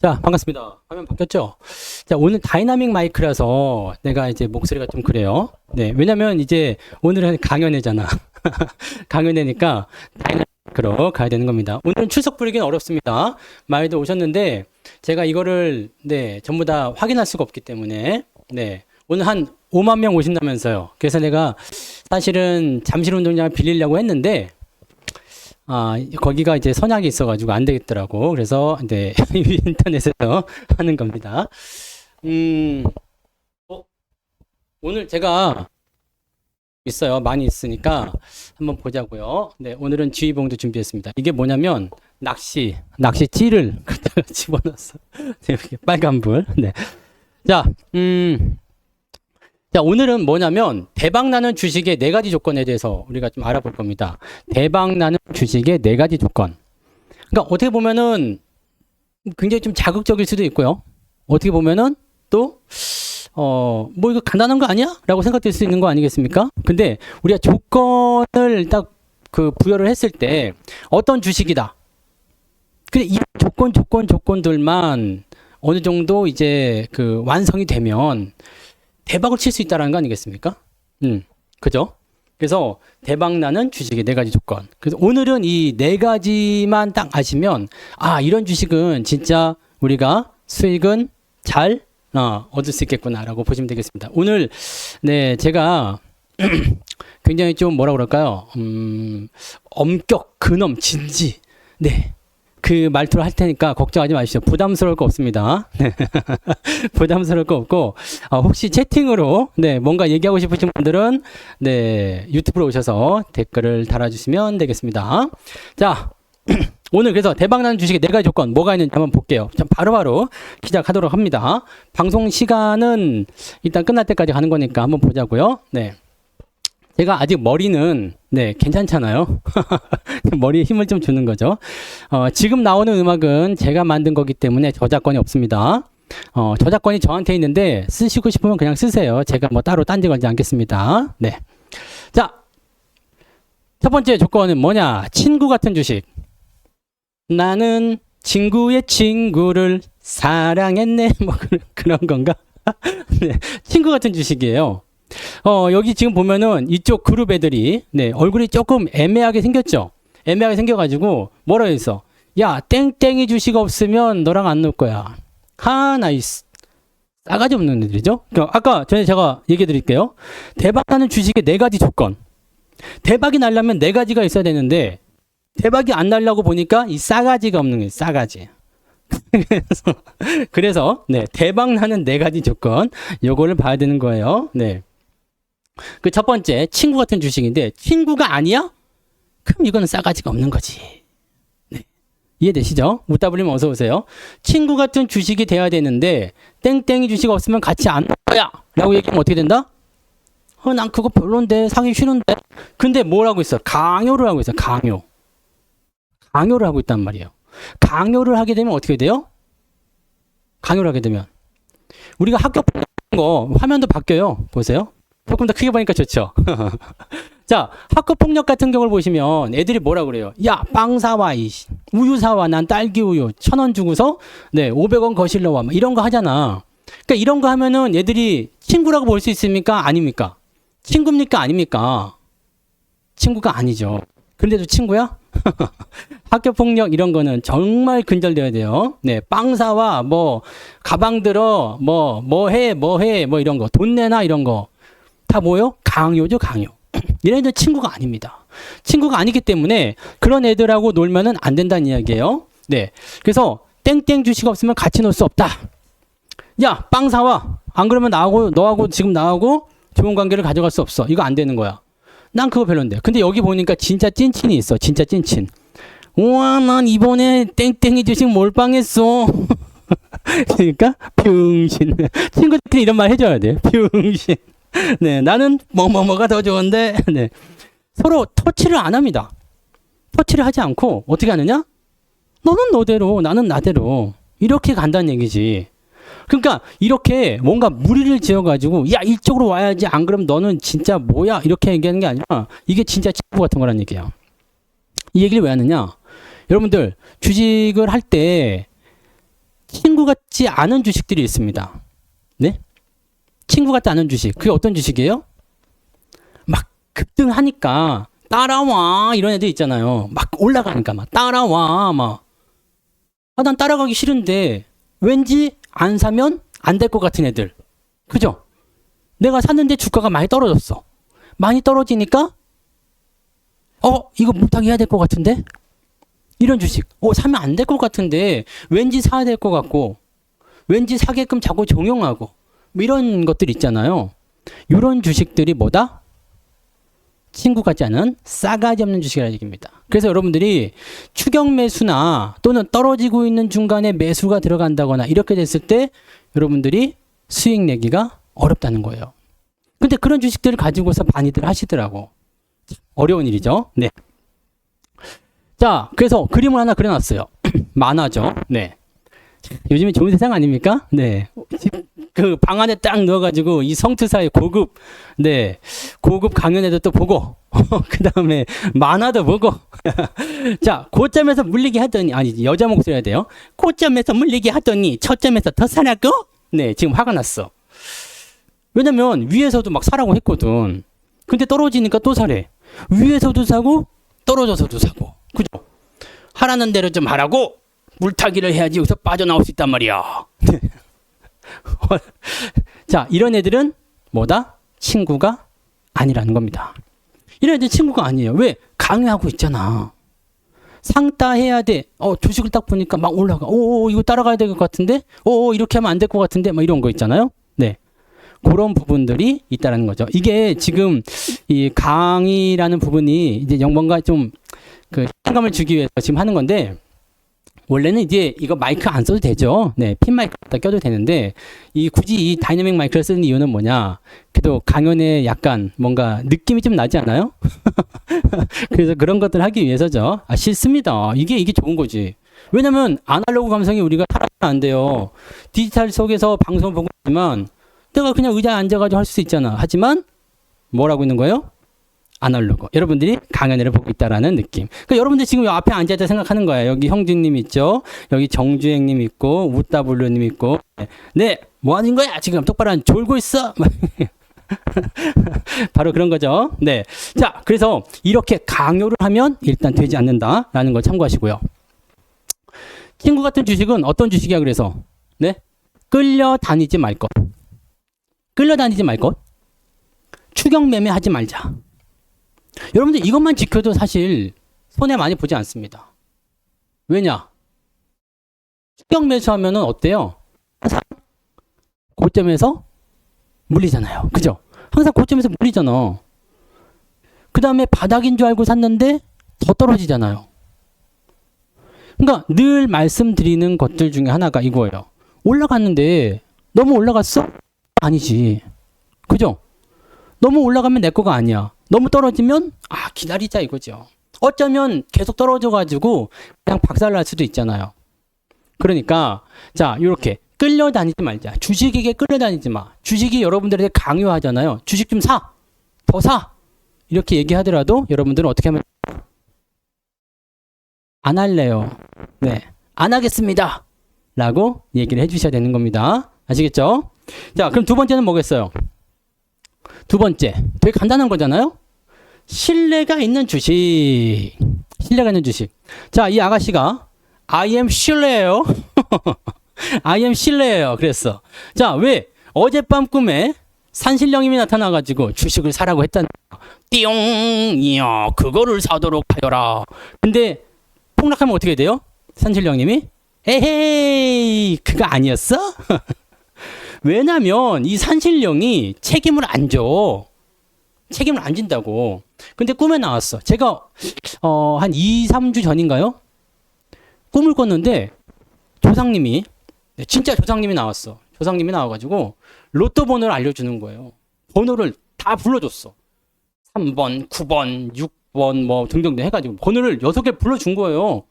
자, 반갑습니다. 화면 바뀌었죠? 자, 오늘 다이나믹 마이크라서 내가 이제 목소리가 좀 그래요. 네, 왜냐면 이제 오늘은 강연회잖아. 강연회니까 다이나믹 마이크로 가야 되는 겁니다. 오늘은 출석 부르기는 어렵습니다. 많이들 오셨는데 제가 이거를 네, 전부 다 확인할 수가 없기 때문에 네, 오늘 한 5만 명 오신다면서요. 그래서 내가 사실은 잠실 운동장을 빌리려고 했는데 거기가 이제 선약이 있어가지고 안 되겠더라고. 그래서, 네, 인터넷에서 하는 겁니다. 오늘 제가 있어요. 많이 있으니까 한번 보자고요. 네, 오늘은 지휘봉도 준비했습니다. 이게 뭐냐면, 낚시 찌를 갖다가 집어넣었어. 이렇게 빨간불. 네. 자, 자, 오늘은 뭐냐면 대박나는 주식의 4가지 조건에 대해서 우리가 좀 알아볼 겁니다. 대박나는 주식의 4가지 조건. 그러니까 어떻게 보면은 굉장히 좀 자극적일 수도 있고요. 어떻게 보면은 또 뭐 이거 간단한 거 아니야? 라고 생각될 수 있는 거 아니겠습니까? 근데 우리가 조건을 딱 그 부여를 했을 때 어떤 주식이다. 근데 이 조건들만 어느 정도 이제 그 완성이 되면 대박을 칠 수 있다는 거 아니겠습니까? 그죠? 그래서 대박나는 주식의 4가지 조건. 그래서 오늘은 이 4가지만 딱 아시면 이런 주식은 진짜 우리가 수익은 잘 얻을 수 있겠구나라고 보시면 되겠습니다. 오늘 네 제가 굉장히 좀 뭐라 그럴까요? 엄격, 근엄, 진지 네. 그 말투를 할 테니까 걱정하지 마십시오. 부담스러울 거 없습니다. 네. 부담스러울 거 없고 혹시 채팅으로 네 뭔가 얘기하고 싶으신 분들은 네 유튜브로 오셔서 댓글을 달아주시면 되겠습니다. 자 오늘 그래서 대박나는 주식의 4가지 조건 뭐가 있는지 한번 볼게요. 참 바로바로 시작하도록 합니다. 방송 시간은 일단 끝날 때까지 가는 거니까 한번 보자고요. 네. 제가 아직 머리는 네 괜찮잖아요. 머리에 힘을 좀 주는 거죠. 지금 나오는 음악은 제가 만든 거기 때문에 저작권이 없습니다. 저작권이 저한테 있는데 쓰시고 싶으면 그냥 쓰세요. 제가 뭐 따로 딴지 걸지 않겠습니다. 네. 자, 첫 번째 조건은 뭐냐? 친구 같은 주식. 나는 친구의 친구를 사랑했네. 뭐 그런 건가? 네, 친구 같은 주식이에요. 여기 지금 보면은 이쪽 그룹 애들이 네, 얼굴이 조금 애매하게 생겼죠. 애매하게 생겨가지고 뭐라 했어? 야, 땡땡이 주식 없으면 너랑 안 놀 거야. 나이스. 싸가지 없는 애들이죠. 그러니까 아까 전에 제가 얘기해 드릴게요. 대박나는 주식의 4가지 조건. 대박이 나려면 4가지가 있어야 되는데 대박이 안 나려고 보니까 이 싸가지가 없는 거예요. 싸가지. 그래서 네, 대박나는 4가지 조건 요거를 봐야 되는 거예요. 네. 그 첫 번째 친구 같은 주식인데 친구가 아니야? 그럼 이거는 싸가지가 없는 거지. 네. 이해되시죠? 웃다불리면 어서 오세요. 친구 같은 주식이 돼야 되는데 땡땡이 주식 없으면 같이 안 놀 거야 라고 얘기하면 어떻게 된다? 난 그거 별론데 사기 싫은데. 근데 뭘 하고 있어? 강요를 하고 있어. 강요를 하고 있단 말이에요. 강요를 하게 되면 어떻게 돼요? 강요를 하게 되면 우리가 학교 거 화면도 바뀌어요. 보세요. 조금 더 크게 보니까 좋죠. 자, 학교 폭력 같은 경우를 보시면 애들이 뭐라 그래요? 야, 빵 사와, 우유 사와, 난 딸기 우유 1,000원 주고서 네 500원 거실러 와, 이런 거 하잖아. 그러니까 이런 거 하면은 애들이 친구라고 볼 수 있습니까? 아닙니까? 친구입니까? 아닙니까? 친구가 아니죠. 그런데도 친구야? 학교 폭력 이런 거는 정말 근절돼야 돼요. 네, 빵 사와, 뭐 가방 들어, 뭐 해, 뭐 이런 거, 돈 내놔 이런 거. 다 뭐요? 강요죠, 강요. 얘네들 친구가 아닙니다. 친구가 아니기 때문에 그런 애들하고 놀면은 안 된다는 이야기예요. 네. 그래서 땡땡 주식 없으면 같이 놀 수 없다. 야, 빵 사와. 안 그러면 너하고 지금 나하고 좋은 관계를 가져갈 수 없어. 이거 안 되는 거야. 난 그거 별론데. 근데 여기 보니까 진짜 찐친이 있어. 진짜 찐친. 우와, 난 이번에 땡땡이 주식 몰빵했어. 그러니까 병신. 친구들끼리 이런 말 해줘야 돼. 병신. 네, 나는 뭐가 더 좋은데. 네, 서로 터치를 안 합니다. 터치를 하지 않고 어떻게 하느냐? 너는 너대로, 나는 나대로 이렇게 간다는 얘기지. 그러니까 이렇게 뭔가 무리를 지어가지고 야 이쪽으로 와야지 안 그러면 너는 진짜 뭐야 이렇게 얘기하는 게 아니라 이게 진짜 친구 같은 거란 얘기예요. 이 얘기를 왜 하느냐? 여러분들 주식을 할 때 친구 같지 않은 주식들이 있습니다. 네? 친구 같지 않은 주식. 그게 어떤 주식이에요? 막 급등하니까 따라와 이런 애들 있잖아요. 막 올라가니까 막 따라와 막. 아, 난 따라가기 싫은데 왠지 안 사면 안 될 것 같은 애들. 그죠? 내가 샀는데 주가가 많이 떨어졌어. 많이 떨어지니까 이거 물타기 해야 될 것 같은데? 이런 주식. 사면 안 될 것 같은데 왠지 사야 될 것 같고 왠지 사게끔 자꾸 종용하고 뭐 이런 것들 있잖아요. 이런 주식들이 뭐다? 친구 같지 않은 싸가지 없는 주식이라는 얘기입니다. 그래서 여러분들이 추격 매수나 또는 떨어지고 있는 중간에 매수가 들어간다거나 이렇게 됐을 때 여러분들이 수익 내기가 어렵다는 거예요. 근데 그런 주식들을 가지고서 많이들 하시더라고. 어려운 일이죠. 네. 자, 그래서 그림을 하나 그려놨어요. 만화죠. 네. 요즘에 좋은 세상 아닙니까? 네. 그 방 안에 딱 넣어가지고 이 성투사의 고급 강연회도 또 보고, 그 다음에 만화도 보고. 자, 고점에서 물리게 하더니, 아니, 여자 목소리 해야 돼요. 고점에서 물리게 하더니, 저점에서 더 사라고? 네, 지금 화가 났어. 왜냐면 위에서도 막 사라고 했거든. 근데 떨어지니까 또 사래. 위에서도 사고, 떨어져서도 사고. 그죠? 하라는 대로 좀 하라고! 물타기를 해야지 여기서 빠져나올 수 있단 말이야. 자, 이런 애들은 뭐다? 친구가 아니라는 겁니다. 이런 애들 친구가 아니에요. 왜? 강요하고 있잖아. 상따해야 돼. 주식을 딱 보니까 막 올라가. 이거 따라가야 될 것 같은데? 이렇게 하면 안 될 것 같은데? 막 이런 거 있잖아요. 네. 그런 부분들이 있다는 거죠. 이게 지금 이 강의라는 부분이 이제 뭔가 좀 그 신감을 주기 위해서 지금 하는 건데, 원래는 이제 이거 마이크 안 써도 되죠. 네, 핀 마이크 다 껴도 되는데 굳이 이 다이내믹 마이크를 쓰는 이유는 뭐냐? 그래도 강연에 약간 뭔가 느낌이 좀 나지 않아요? 그래서 그런 것들 하기 위해서죠. 싫습니다. 이게 좋은 거지. 왜냐면 아날로그 감성이 우리가 살아서는 안 돼요. 디지털 속에서 방송 보고 있지만 내가 그냥 의자에 앉아가지고 할 수 있잖아. 하지만 뭐라고 있는 거예요? 아날로그. 여러분들이 강연회를 보고 있다라는 느낌. 그러니까 여러분들 지금 앞에 앉아있다 생각하는 거예요. 여기 형준님 있죠. 여기 정주행님 있고 우따블루님 있고. 네, 뭐 하는 거야? 지금 똑바로 졸고 있어. 바로 그런 거죠. 네. 자, 그래서 이렇게 강요를 하면 일단 되지 않는다라는 걸 참고하시고요. 친구 같은 주식은 어떤 주식이야? 그래서 네, 끌려다니지 말 것. 끌려다니지 말 것. 추격 매매하지 말자. 여러분들 이것만 지켜도 사실 손해 많이 보지 않습니다. 왜냐? 추격 매수하면은 어때요? 항상 고점에서 물리잖아요. 그죠? 항상 고점에서 물리잖아. 그 다음에 바닥인 줄 알고 샀는데 더 떨어지잖아요. 그러니까 늘 말씀드리는 것들 중에 하나가 이거예요. 올라갔는데 너무 올라갔어? 아니지. 그죠? 너무 올라가면 내 거가 아니야. 너무 떨어지면 기다리자 이거죠. 어쩌면 계속 떨어져가지고 그냥 박살날 수도 있잖아요. 그러니까 자, 이렇게 끌려다니지 말자. 주식에게 끌려다니지 마. 주식이 여러분들에게 강요하잖아요. 주식 좀 사. 더 사. 이렇게 얘기하더라도 여러분들은 어떻게 하면 안 할래요. 네, 안 하겠습니다. 라고 얘기를 해주셔야 되는 겁니다. 아시겠죠? 자, 그럼 두 번째는 뭐겠어요? 두 번째, 되게 간단한 거잖아요. 신뢰가 있는 주식. 신뢰가 있는 주식. 자, 이 아가씨가 I am 신뢰예요. I am 신뢰예요. 그랬어. 자, 왜? 어젯밤 꿈에 산신령님이 나타나가지고 주식을 사라고 했다는 띠용, 이야, 그거를 사도록 하여라. 근데 폭락하면 어떻게 돼요? 산신령님이 에헤이, 그거 아니었어? 왜냐면 이 산신령이 책임을 안 져. 책임을 안 진다고. 근데 꿈에 나왔어. 제가 한 2, 3주 전인가요? 꿈을 꿨는데 조상님이, 진짜 조상님이 나왔어. 조상님이 나와가지고 로또 번호를 알려주는 거예요. 번호를 다 불러줬어. 3번, 9번, 6번 뭐 등등 해가지고 번호를 6개 불러준 거예요.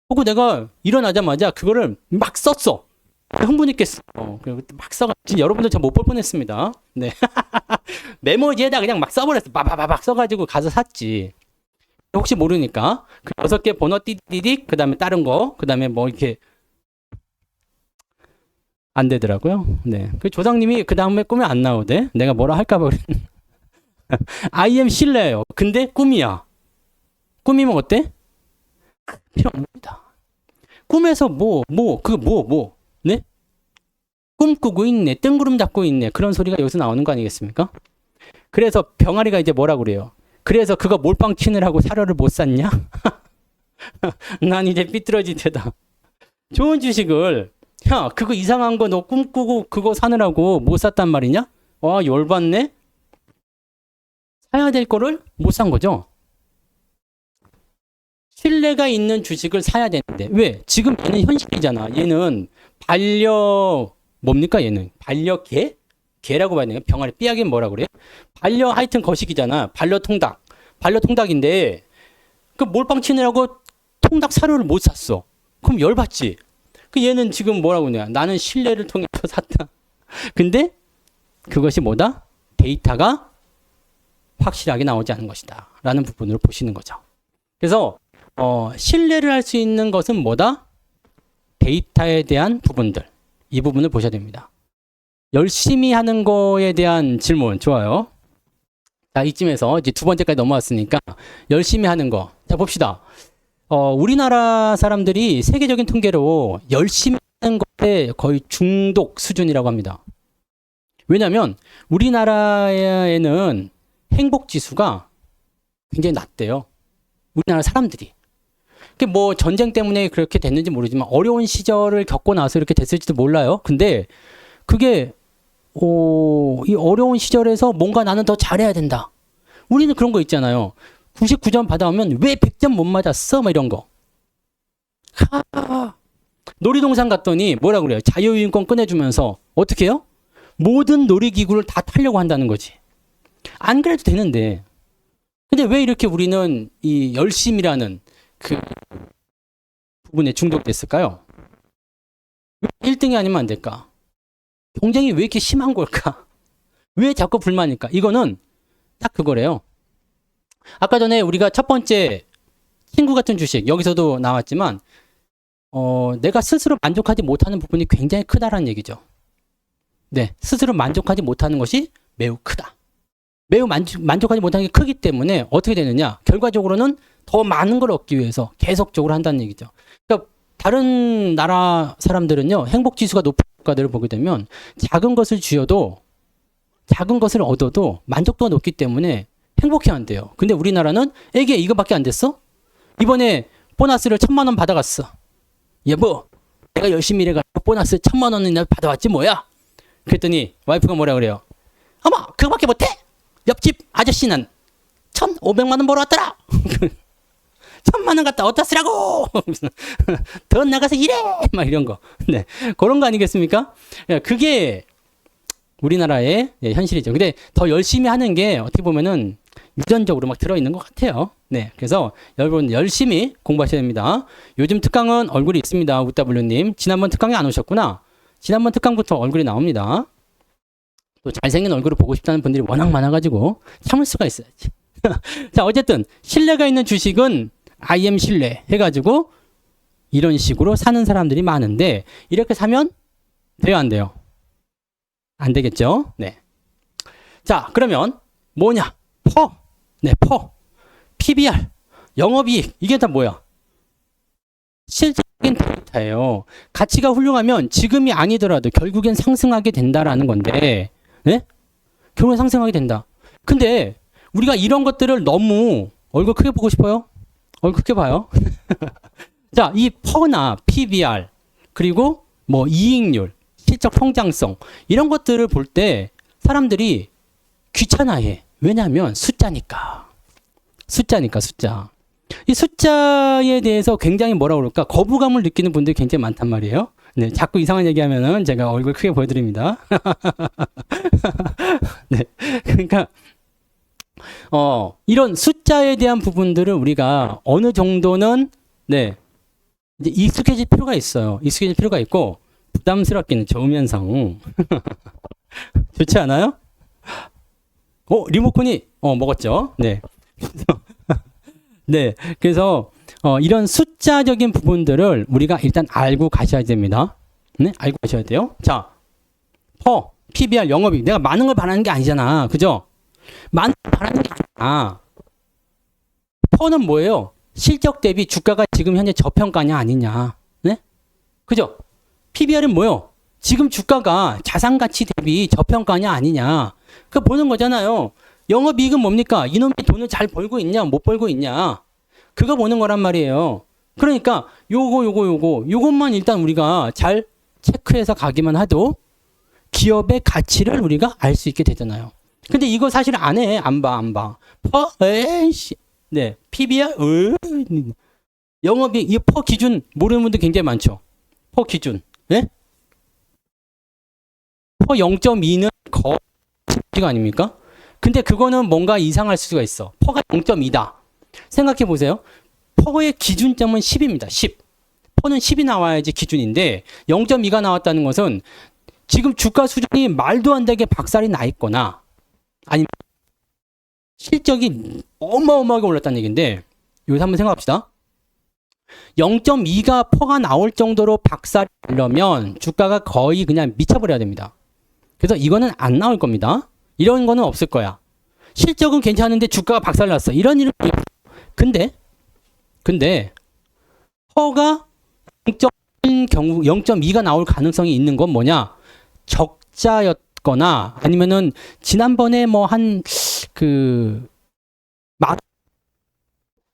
그리고 내가 일어나자마자 그거를 막 썼어. 흥분했겠어. 그리고 막 써가, 진짜 여러분들 잘 못 볼 뻔했습니다. 네. 메모지에다 그냥 막 써버렸어. 막 써가지고 가서 샀지. 혹시 모르니까 그 6개 번호 띠디딕, 그 다음에 다른 거, 그 다음에 뭐 이렇게 안 되더라고요. 네. 그 조상님이 그 다음에 꿈에 안 나오대. 내가 뭐라 할까봐 그래. I am 신뢰예요. 근데 꿈이야. 꿈이면 어때? 필요 없습니다. 꿈에서 네? 꿈꾸고 있네. 뜬구름 잡고 있네. 그런 소리가 여기서 나오는 거 아니겠습니까? 그래서 병아리가 이제 뭐라 그래요? 그래서 그거 몰빵 치느라고 사료를 못 샀냐? 난 이제 삐뚤어진 테다. 좋은 주식을 야 그거 이상한 거 너 꿈꾸고 그거 사느라고 못 샀단 말이냐? 와 열받네. 사야 될 거를 못 산 거죠. 신뢰가 있는 주식을 사야 되는데 왜? 지금 얘는 현실이잖아. 얘는 뭡니까 얘는? 반려개? 개라고 봐야 되나? 병아리 삐약이 뭐라 그래? 하여튼 거식이잖아. 반려통닭인데 그 몰빵 치느라고 통닭 사료를 못 샀어. 그럼 열받지. 그 얘는 지금 뭐라고 하냐? 나는 신뢰를 통해서 샀다. 근데 그것이 뭐다? 데이터가 확실하게 나오지 않은 것이다. 라는 부분으로 보시는 거죠. 그래서 신뢰를 할 수 있는 것은 뭐다? 데이터에 대한 부분들. 이 부분을 보셔야 됩니다. 열심히 하는 거에 대한 질문. 좋아요. 자, 이쯤에서 이제 두 번째까지 넘어왔으니까 열심히 하는 거. 자, 봅시다. 우리나라 사람들이 세계적인 통계로 열심히 하는 것에 거의 중독 수준이라고 합니다. 왜냐하면 우리나라에는 행복 지수가 굉장히 낮대요. 우리나라 사람들이. 뭐 전쟁 때문에 그렇게 됐는지 모르지만 어려운 시절을 겪고 나서 이렇게 됐을지도 몰라요. 근데 그게 이 어려운 시절에서 뭔가 나는 더 잘해야 된다. 우리는 그런 거 있잖아요. 99점 받아오면 왜 100점 못 맞았어? 막 이런 거. 놀이동산 갔더니 뭐라 그래요? 자유이용권 꺼내주면서 어떻게 해요? 모든 놀이기구를 다 타려고 한다는 거지. 안 그래도 되는데. 근데 왜 이렇게 우리는 이 열심이라는 그 부분에 중독됐을까요? 왜 1등이 아니면 안 될까? 경쟁이 왜 이렇게 심한 걸까? 왜 자꾸 불만일까? 이거는 딱 그거래요. 아까 전에 우리가 첫 번째 친구 같은 주식 여기서도 나왔지만 내가 스스로 만족하지 못하는 부분이 굉장히 크다라는 얘기죠. 네, 스스로 만족하지 못하는 것이 매우 크다. 매우 만족하지 못하는 게 크기 때문에 어떻게 되느냐? 결과적으로는 더 많은 걸 얻기 위해서 계속적으로 한다는 얘기죠. 그러니까 다른 나라 사람들은요, 행복지수가 높은 국가들을 보게 되면 작은 것을 쥐어도 작은 것을 얻어도 만족도가 높기 때문에 행복해 한대요. 근데 우리나라는 애기 이거밖에 안 됐어? 이번에 보너스를 1,000만 원 받아갔어. 여보, 내가 열심히 일해가지고 보너스 1,000만 원이나 받아왔지 뭐야? 그랬더니 와이프가 뭐라 그래요? 어머, 그거밖에 못해? 옆집 아저씨는 1,500만 원 벌어왔더라. 1,000만 원 갖다 어디다 쓰라고? 더 나가서 일해! 막 이런 거. 네, 그런 거 아니겠습니까? 그게 우리나라의 현실이죠. 근데 더 열심히 하는 게 어떻게 보면은 유전적으로 막 들어있는 것 같아요. 네, 그래서 여러분 열심히 공부하셔야 됩니다. 요즘 특강은 얼굴이 있습니다. 우따블루님. 지난번 특강에 안 오셨구나. 지난번 특강부터 얼굴이 나옵니다. 또 잘생긴 얼굴을 보고 싶다는 분들이 워낙 많아가지고 참을 수가 있어야지. 자, 어쨌든 신뢰가 있는 주식은 IM 신뢰 해가지고 이런 식으로 사는 사람들이 많은데 이렇게 사면 돼요, 안 돼요? 안 되겠죠? 네. 자, 그러면 뭐냐? 네, PBR, 영업이익, 이게 다 뭐야? 실질적인 데이터예요. 가치가 훌륭하면 지금이 아니더라도 결국엔 상승하게 된다라는 건데, 네? 결국엔 상승하게 된다. 근데 우리가 이런 것들을 너무 얼굴 크게 보고 싶어요? 얼굴 크게 봐요. 자, 이 퍼나 PBR, 그리고 뭐 이익률, 실적 성장성, 이런 것들을 볼 때 사람들이 귀찮아해. 왜냐하면 숫자니까. 숫자. 이 숫자에 대해서 굉장히 뭐라 그럴까? 거부감을 느끼는 분들이 굉장히 많단 말이에요. 네, 자꾸 이상한 얘기하면은 제가 얼굴 크게 보여드립니다. 네, 그러니까 이런 숫자에 대한 부분들을 우리가 어느 정도는 네 이제 익숙해질 필요가 있어요. 익숙해질 필요가 있고 부담스럽기는 좋으면서 좋지 않아요? 리모컨이 먹었죠. 네. 네, 그래서 이런 숫자적인 부분들을 우리가 일단 알고 가셔야 됩니다. 네? 알고 가셔야 돼요. 자, PBR 영업이익. 내가 많은 걸 바라는 게 아니잖아. 그죠? 많은 걸 바라는 게 아니야. 퍼는 뭐예요? 실적 대비 주가가 지금 현재 저평가냐 아니냐. 네? 그죠? PBR은 뭐예요? 지금 주가가 자산 가치 대비 저평가냐 아니냐. 그거 보는 거잖아요. 영업이익은 뭡니까? 이놈이 돈을 잘 벌고 있냐, 못 벌고 있냐. 그거 보는 거란 말이에요. 그러니까 요것만 일단 우리가 잘 체크해서 가기만 해도 기업의 가치를 우리가 알 수 있게 되잖아요. 근데 이거 사실 안 해. 안 봐. 에이씨. 네. PBR, 영업이익, 이 퍼 기준 모르는 분들 굉장히 많죠. 퍼 기준. 네? 퍼 0.2는 거의 아닙니까? 근데 그거는 뭔가 이상할 수가 있어. 퍼가 0.2다. 생각해 보세요. 퍼의 기준점은 10입니다. 10. 퍼는 10이 나와야지 기준인데 0.2가 나왔다는 것은 지금 주가 수준이 말도 안 되게 박살이 나 있거나 아니면 실적이 어마어마하게 올랐다는 얘기인데 여기서 한번 생각합시다. 0.2가 퍼가 나올 정도로 박살이 나려면 주가가 거의 그냥 미쳐버려야 됩니다. 그래서 이거는 안 나올 겁니다. 이런 거는 없을 거야. 실적은 괜찮은데 주가가 박살났어. 이런 일은 근데 퍼가 0.2가 나올 가능성이 있는 건 뭐냐? 적자였거나 아니면은 지난번에 뭐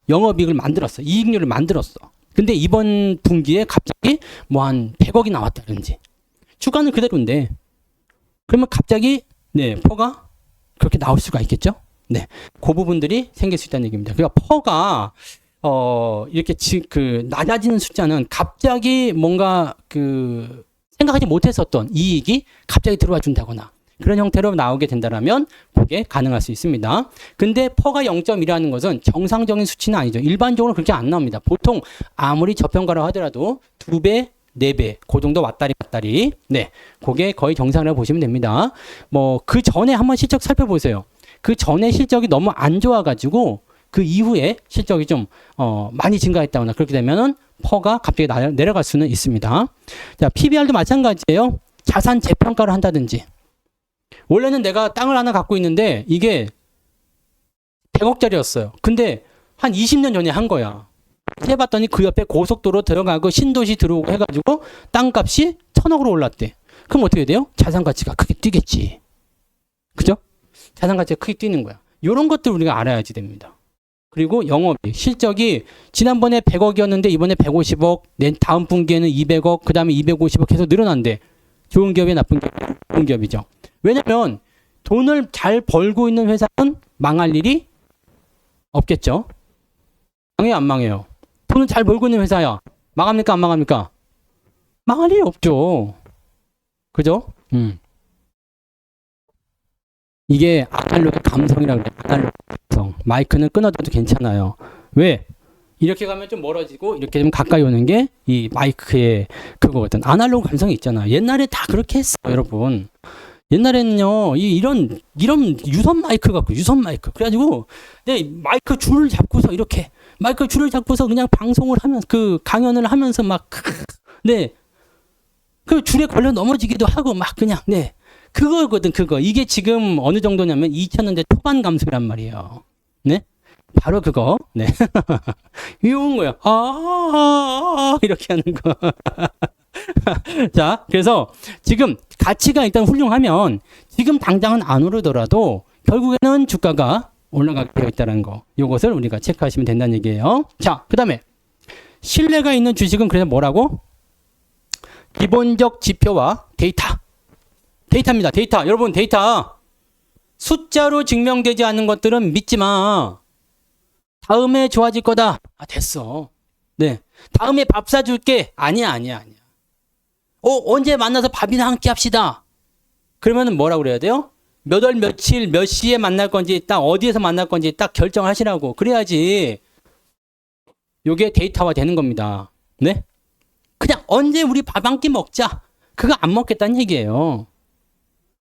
영업이익을 만들었어. 이익률을 만들었어. 근데 이번 분기에 갑자기 뭐 한 100억이 나왔다든지. 주가는 그대로인데. 그러면 갑자기 퍼가 그렇게 나올 수가 있겠죠? 네. 그 부분들이 생길 수 있다는 얘기입니다. 그러니까 퍼가 이렇게 낮아지는 숫자는 갑자기 뭔가 생각하지 못했었던 이익이 갑자기 들어와 준다거나 그런 형태로 나오게 된다면 그게 가능할 수 있습니다. 근데 퍼가 0.1이라는 것은 정상적인 수치는 아니죠. 일반적으로 그렇게 안 나옵니다. 보통 아무리 저평가라고 하더라도 2배, 4배, 그 정도 왔다리. 네. 그게 거의 정상이라고 보시면 됩니다. 뭐, 그 전에 한번 실적 살펴보세요. 그 전에 실적이 너무 안 좋아가지고 그 이후에 실적이 좀, 많이 증가했다거나 그렇게 되면은 퍼가 갑자기 내려갈 수는 있습니다. 자, PBR도 마찬가지예요. 자산 재평가를 한다든지. 원래는 내가 땅을 하나 갖고 있는데 이게 100억짜리였어요. 근데 한 20년 전에 한 거야. 해봤더니 그 옆에 고속도로 들어가고 신도시 들어오고 해가지고 땅값이 1000억으로 올랐대. 그럼 어떻게 돼요? 자산 가치가 크게 뛰겠지. 그죠? 자산 가치가 크게 뛰는 거야. 이런 것들 우리가 알아야지 됩니다. 그리고 영업이익, 실적이 지난번에 100억이었는데 이번에 150억, 다음 분기에는 200억, 그 다음에 250억 계속 늘어난대. 좋은 기업이 나쁜 기업이 좋은 기업이죠. 왜냐면 돈을 잘 벌고 있는 회사는 망할 일이 없겠죠. 망해요, 안 망해요? 돈을 잘 벌고 있는 회사야. 망합니까, 안 망합니까? 망할 일이 없죠. 그죠? 이게 아날로그 감성이라고 그래요. 아날로그 감성. 마이크는 끊어져도 괜찮아요. 왜? 이렇게 가면 좀 멀어지고 이렇게 좀 가까이 오는 게 이 마이크의 그거거든. 아날로그 감성이 있잖아. 옛날에 다 그렇게 했어, 여러분. 옛날에는요, 이런 유선 마이크 갖고, 유선 마이크. 그래가지고, 마이크 줄을 잡고서 이렇게, 마이크 줄을 잡고서 그냥 방송을 하면서, 강연을 하면서 막, 그 줄에 걸려 넘어지기도 하고, 막 그냥, 그거거든, 그거. 이게 지금 어느 정도냐면 2000년대 초반 감성이란 말이에요. 네? 바로 그거. 네. 이런 거야. 이렇게 하는 거. 자, 그래서 지금 가치가 일단 훌륭하면 지금 당장은 안 오르더라도 결국에는 주가가 올라가게 되어 있다는 거. 이것을 우리가 체크하시면 된다는 얘기예요. 자, 그 다음에 신뢰가 있는 주식은 그래서 뭐라고? 기본적 지표와 데이터. 데이터입니다. 데이터. 여러분, 데이터. 숫자로 증명되지 않는 것들은 믿지 마. 다음에 좋아질 거다. 됐어. 네. 다음에 밥 사줄게. 아니야. 언제 만나서 밥이나 한 끼 합시다. 그러면은 뭐라고 그래야 돼요? 몇 월 며칠 몇 시에 만날 건지 딱 어디에서 만날 건지 딱 결정하시라고. 그래야지 요게 데이터화 되는 겁니다. 네? 그냥 언제 우리 밥 한 끼 먹자. 그거 안 먹겠다는 얘기예요.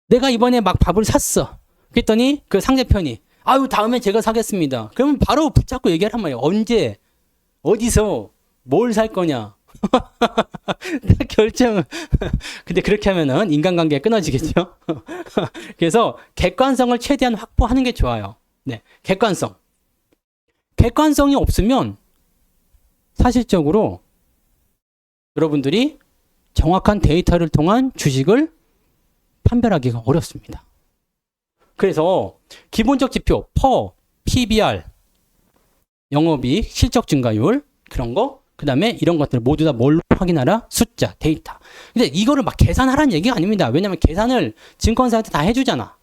내가 이번에 막 밥을 샀어. 그랬더니 그 상대편이 다음에 제가 사겠습니다. 그러면 바로 붙잡고 얘기하란 말이에요. 언제, 어디서, 뭘 살 거냐. 결정. 근데 그렇게 하면은 인간관계가 끊어지겠죠. 그래서 객관성을 최대한 확보하는 게 좋아요. 네, 객관성. 객관성이 없으면 사실적으로 여러분들이 정확한 데이터를 통한 주식을 판별하기가 어렵습니다. 그래서 기본적 지표, 퍼, PBR, 영업이익, 실적 증가율, 그런 거, 그 다음에 이런 것들을 모두 다 뭘로 확인하라? 숫자, 데이터. 근데 이거를 막 계산하라는 얘기가 아닙니다. 왜냐면 계산을 증권사한테 다 해주잖아.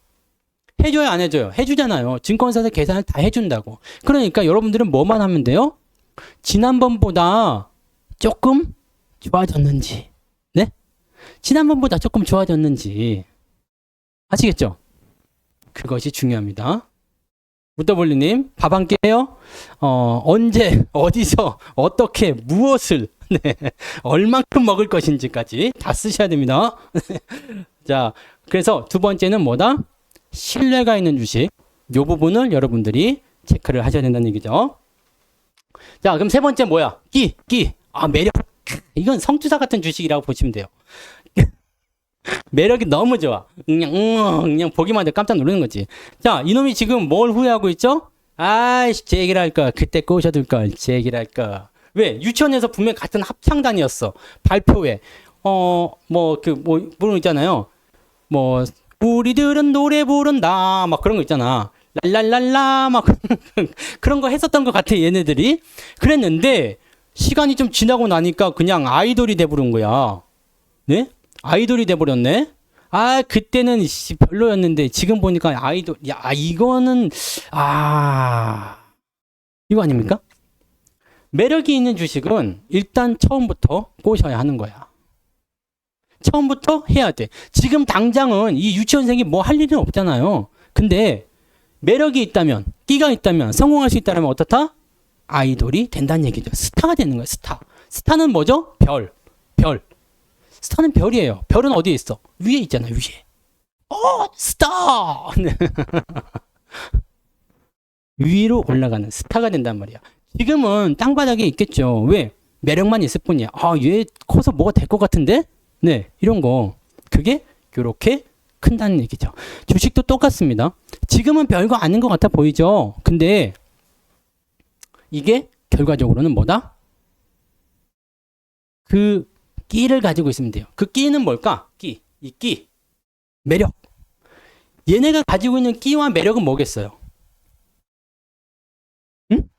해줘요, 안 해줘요? 해주잖아요. 증권사에서 계산을 다 해준다고. 그러니까 여러분들은 뭐만 하면 돼요? 지난번보다 조금 좋아졌는지, 네? 지난번보다 조금 좋아졌는지. 아시겠죠? 그것이 중요합니다. 무더블리님, 밥 한 끼요? 언제, 어디서, 어떻게, 무엇을, 네, 얼만큼 먹을 것인지까지 다 쓰셔야 됩니다. 자, 그래서 두 번째는 뭐다? 신뢰가 있는 주식. 요 부분을 여러분들이 체크를 하셔야 된다는 얘기죠. 자, 그럼 세 번째 뭐야? 끼. 아, 매력. 이건 성투사 같은 주식이라고 보시면 돼요. 매력이 너무 좋아. 그냥 보기만 해도 깜짝 놀라는 거지. 자, 이놈이 지금 뭘 후회하고 있죠? 아이씨, 제 얘기를 할까. 그때 꼬셔둘 걸. 제 얘기를 할까. 왜? 유치원에서 분명 같은 합창단이었어. 발표회. 그런 거 있잖아요. 우리들은 노래 부른다. 막 그런 거 있잖아. 랄랄랄라. 막 그런 거 했었던 것 같아, 얘네들이. 그랬는데, 시간이 좀 지나고 나니까 그냥 아이돌이 돼버린 거야. 네? 아이돌이 돼버렸네? 아, 그때는 별로였는데, 지금 보니까 아이돌, 야, 이거는, 이거 아닙니까? 매력이 있는 주식은 일단 처음부터 꼬셔야 하는 거야. 처음부터 해야 돼. 지금 당장은 이 유치원생이 뭐 할 일은 없잖아요. 근데 매력이 있다면, 끼가 있다면, 성공할 수 있다면 어떻다? 아이돌이 된다는 얘기죠. 스타가 되는 거예요, 스타. 스타는 뭐죠? 별. 스타는 별이에요. 별은 어디에 있어? 위에 있잖아, 위에. 스타! 위로 올라가는 스타가 된단 말이야. 지금은 땅바닥에 있겠죠. 왜? 매력만 있을 뿐이야. 얘 커서 뭐가 될 것 같은데? 네, 이런 거. 그게 요렇게 큰다는 얘기죠. 주식도 똑같습니다. 지금은 별거 아닌 것 같아 보이죠? 근데 이게 결과적으로는 뭐다? 그 끼를 가지고 있으면 돼요. 그 끼는 뭘까? 이 끼. 매력. 얘네가 가지고 있는 끼와 매력은 뭐겠어요? 응?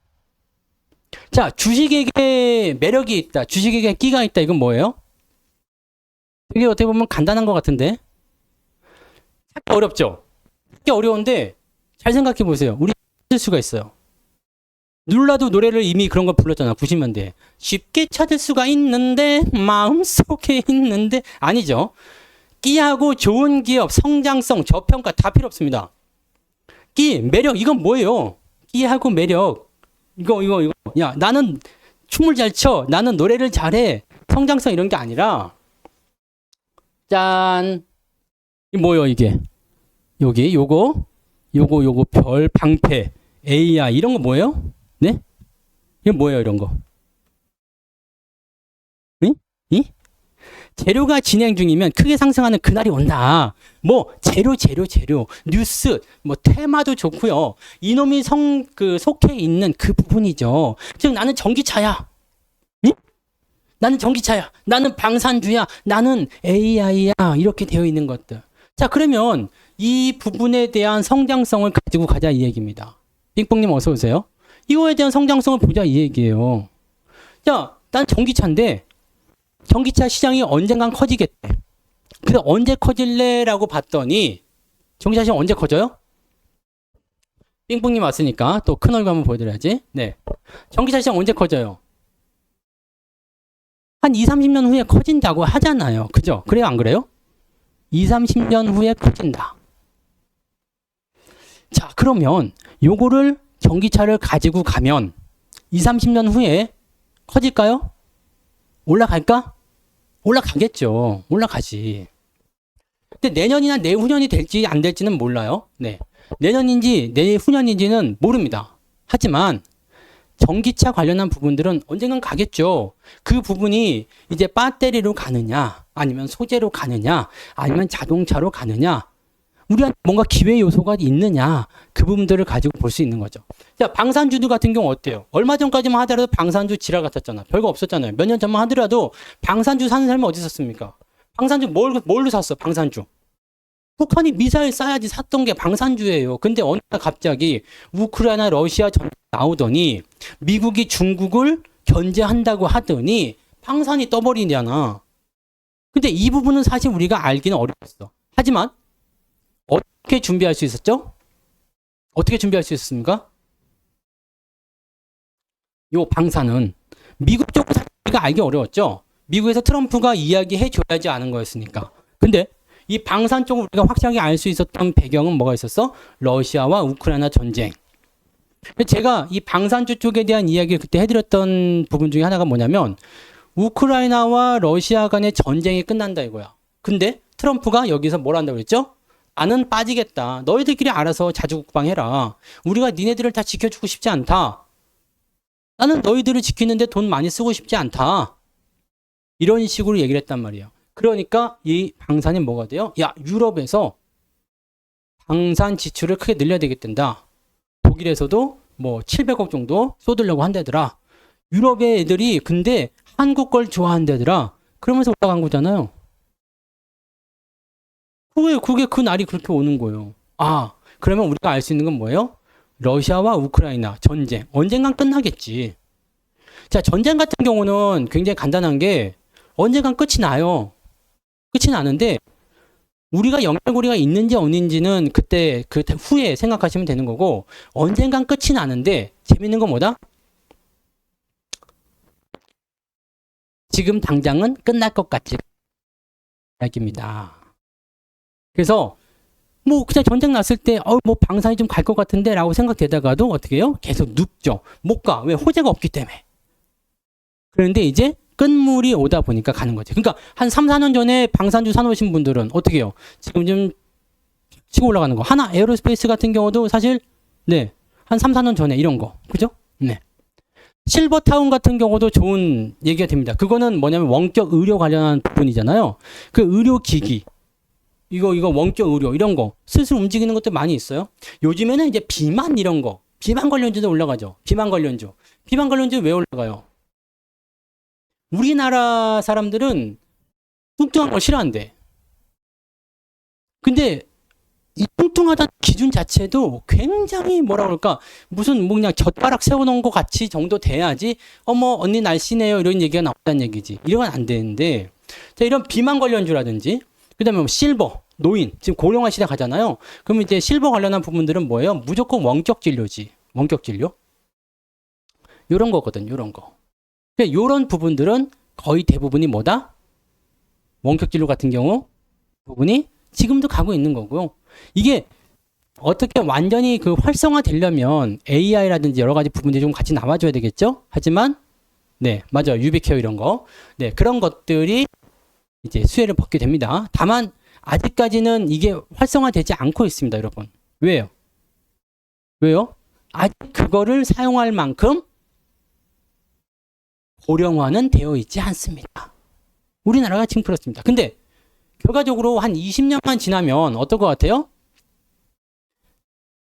자, 주식에게 매력이 있다. 주식에게 끼가 있다. 이건 뭐예요? 되게 어떻게 보면 간단한 것 같은데? 찾기 어렵죠? 찾기 어려운데 잘 생각해 보세요. 우리 찾을 수가 있어요. 눌러도 노래를 이미 그런 걸 불렀잖아. 90년대에. 쉽게 찾을 수가 있는데 마음속에 있는데 아니죠. 끼하고 좋은 기업, 성장성, 저평가 다 필요 없습니다. 끼, 매력 이건 뭐예요? 끼하고 매력 이거 야 나는 춤을 잘 춰. 나는 노래를 잘해. 성장성 이런 게 아니라 짠. 이 뭐예요 이게? 여기 요거 별, 방패, AI 이런 거 뭐예요? 네? 이게 뭐예요 이런 거? 응? 이? 재료가 진행 중이면 크게 상승하는 그날이 온다. 뭐 재료 뉴스 뭐 테마도 좋고요. 이놈이 속해 있는 그 부분이죠. 즉 나는 전기차야. 응? 나는 전기차야. 나는 방산주야. 나는 AI야. 이렇게 되어 있는 것들. 자, 그러면 이 부분에 대한 성장성을 가지고 가자 이 얘기입니다. 빙뽕님 어서 오세요. 이거에 대한 성장성을 보자 이 얘기예요. 자, 난 전기차인데 전기차 시장이 언젠간 커지겠대. 그래서 언제 커질래라고 봤더니 전기차 시장 언제 커져요? 빙뽕님 왔으니까 또 큰 얼굴 한번 보여드려야지. 네, 전기차 시장 언제 커져요? 한 2, 30년 후에 커진다고 하잖아요. 그죠? 그래요 안 그래요? 2, 30년 후에 커진다. 자, 그러면 요거를 전기차를 가지고 가면 2, 30년 후에 커질까요? 올라갈까? 올라가겠죠. 올라가지. 근데 내년이나 내후년이 될지 안 될지는 몰라요. 네. 내년인지 내후년인지는 모릅니다. 하지만 전기차 관련한 부분들은 언젠간 가겠죠. 그 부분이 이제 배터리로 가느냐, 아니면 소재로 가느냐, 아니면 자동차로 가느냐, 우리한테 뭔가 기회 요소가 있느냐, 그 부분들을 가지고 볼 수 있는 거죠. 자, 방산주들 같은 경우 어때요? 얼마 전까지만 하더라도 방산주 지랄 같았잖아. 별거 없었잖아요. 몇 년 전만 하더라도 방산주 사는 사람이 어디 있었습니까? 방산주 뭘로 샀어? 방산주. 북한이 미사일 쏴야지 샀던 게 방산주예요. 근데 어느 날 갑자기 우크라이나 러시아 전쟁 나오더니 미국이 중국을 견제한다고 하더니 방산이 떠버리잖아. 근데 이 부분은 사실 우리가 알기는 어렵겠어. 하지만 어떻게 준비할 수 있었죠? 어떻게 준비할 수 있었습니까? 요 방산은 미국 쪽으로 우리가 알기 어려웠죠. 미국에서 트럼프가 이야기해 줘야지 아는 거였으니까. 근데 이 방산 쪽을 우리가 확실하게 알 수 있었던 배경은 뭐가 있었어? 러시아와 우크라이나 전쟁. 제가 이 방산주 쪽에 대한 이야기를 그때 해드렸던 부분 중에 하나가 뭐냐면 우크라이나와 러시아 간의 전쟁이 끝난다 이거야. 근데 트럼프가 여기서 뭘 한다고 그랬죠? 나는 빠지겠다. 너희들끼리 알아서 자주국방해라. 우리가 니네들을 다 지켜주고 싶지 않다. 나는 너희들을 지키는데 돈 많이 쓰고 싶지 않다. 이런 식으로 얘기를 했단 말이에요. 그러니까 이 방산이 뭐가 돼요? 야, 유럽에서 방산 지출을 크게 늘려야 되겠단다. 독일에서도 뭐 700억 정도 쏟으려고 한다더라. 유럽의 애들이 근데 한국 걸 좋아한다더라. 그러면서 올라간 거잖아요. 그게 그 날이 그렇게 오는 거예요. 아, 그러면 우리가 알 수 있는 건 뭐예요? 러시아와 우크라이나 전쟁. 언젠간 끝나겠지. 자, 전쟁 같은 경우는 굉장히 간단한 게 언젠간 끝이 나요. 끝이 나는데 우리가 연결고리가 있는지 없는지는 그때 그 후에 생각하시면 되는 거고 언젠간 끝이 나는데 재밌는 건 뭐다? 지금 당장은 끝날 것 같지 이야기입니다. 그래서 뭐 그냥 전쟁 났을 때 뭐 방산이 좀 갈 것 같은데 라고 생각되다가도 어떻게 해요? 계속 눕죠. 못 가. 왜? 호재가 없기 때문에. 그런데 이제 끝물이 오다 보니까 가는 거지. 그러니까 한 3, 4년 전에 방산주 사놓으신 분들은 어떻게 해요? 지금 좀 치고 올라가는 거. 하나 에어로스페이스 같은 경우도 사실 네. 한 3, 4년 전에 이런 거. 그죠? 네. 실버타운 같은 경우도 좋은 얘기가 됩니다. 그거는 뭐냐면 원격 의료 관련한 부분이잖아요. 그 의료기기. 이거 원격 의료 이런 거 슬슬 움직이는 것도 많이 있어요. 요즘에는 이제 비만 이런 거. 비만 관련주도 올라가죠. 비만 관련주. 비만 관련주 왜 올라가요? 우리나라 사람들은 뚱뚱한 걸 싫어한대. 근데 이 뚱뚱하다는 기준 자체도 굉장히 뭐라 그럴까 무슨 뭐 그냥 젓가락 세워놓은 것 같이 정도 돼야지 어머 언니 날씬해요 이런 얘기가 나온다는 얘기지. 이러면 안 되는데 자 이런 비만 관련주라든지 그 다음에 뭐 실버, 노인 지금 고령화 시대 가잖아요. 그럼 이제 실버 관련한 부분들은 뭐예요? 무조건 원격 진료지. 원격 진료 요런 거거든. 요런 거. 요런 부분들은 거의 대부분이 뭐다? 원격 진료 같은 경우 부분이 지금도 가고 있는 거고요. 이게 어떻게 완전히 그 활성화 되려면 AI라든지 여러 가지 부분들이 좀 같이 나와줘야 되겠죠? 하지만 네 맞아요. 유비케어 이런 거 네 그런 것들이 이제 수혜를 받게 됩니다. 다만 아직까지는 이게 활성화되지 않고 있습니다. 여러분 왜요? 아직 그거를 사용할 만큼 고령화는 되어 있지 않습니다. 우리나라가 지금 그렇습니다. 근데 결과적으로 한 20년만 지나면 어떨 것 같아요?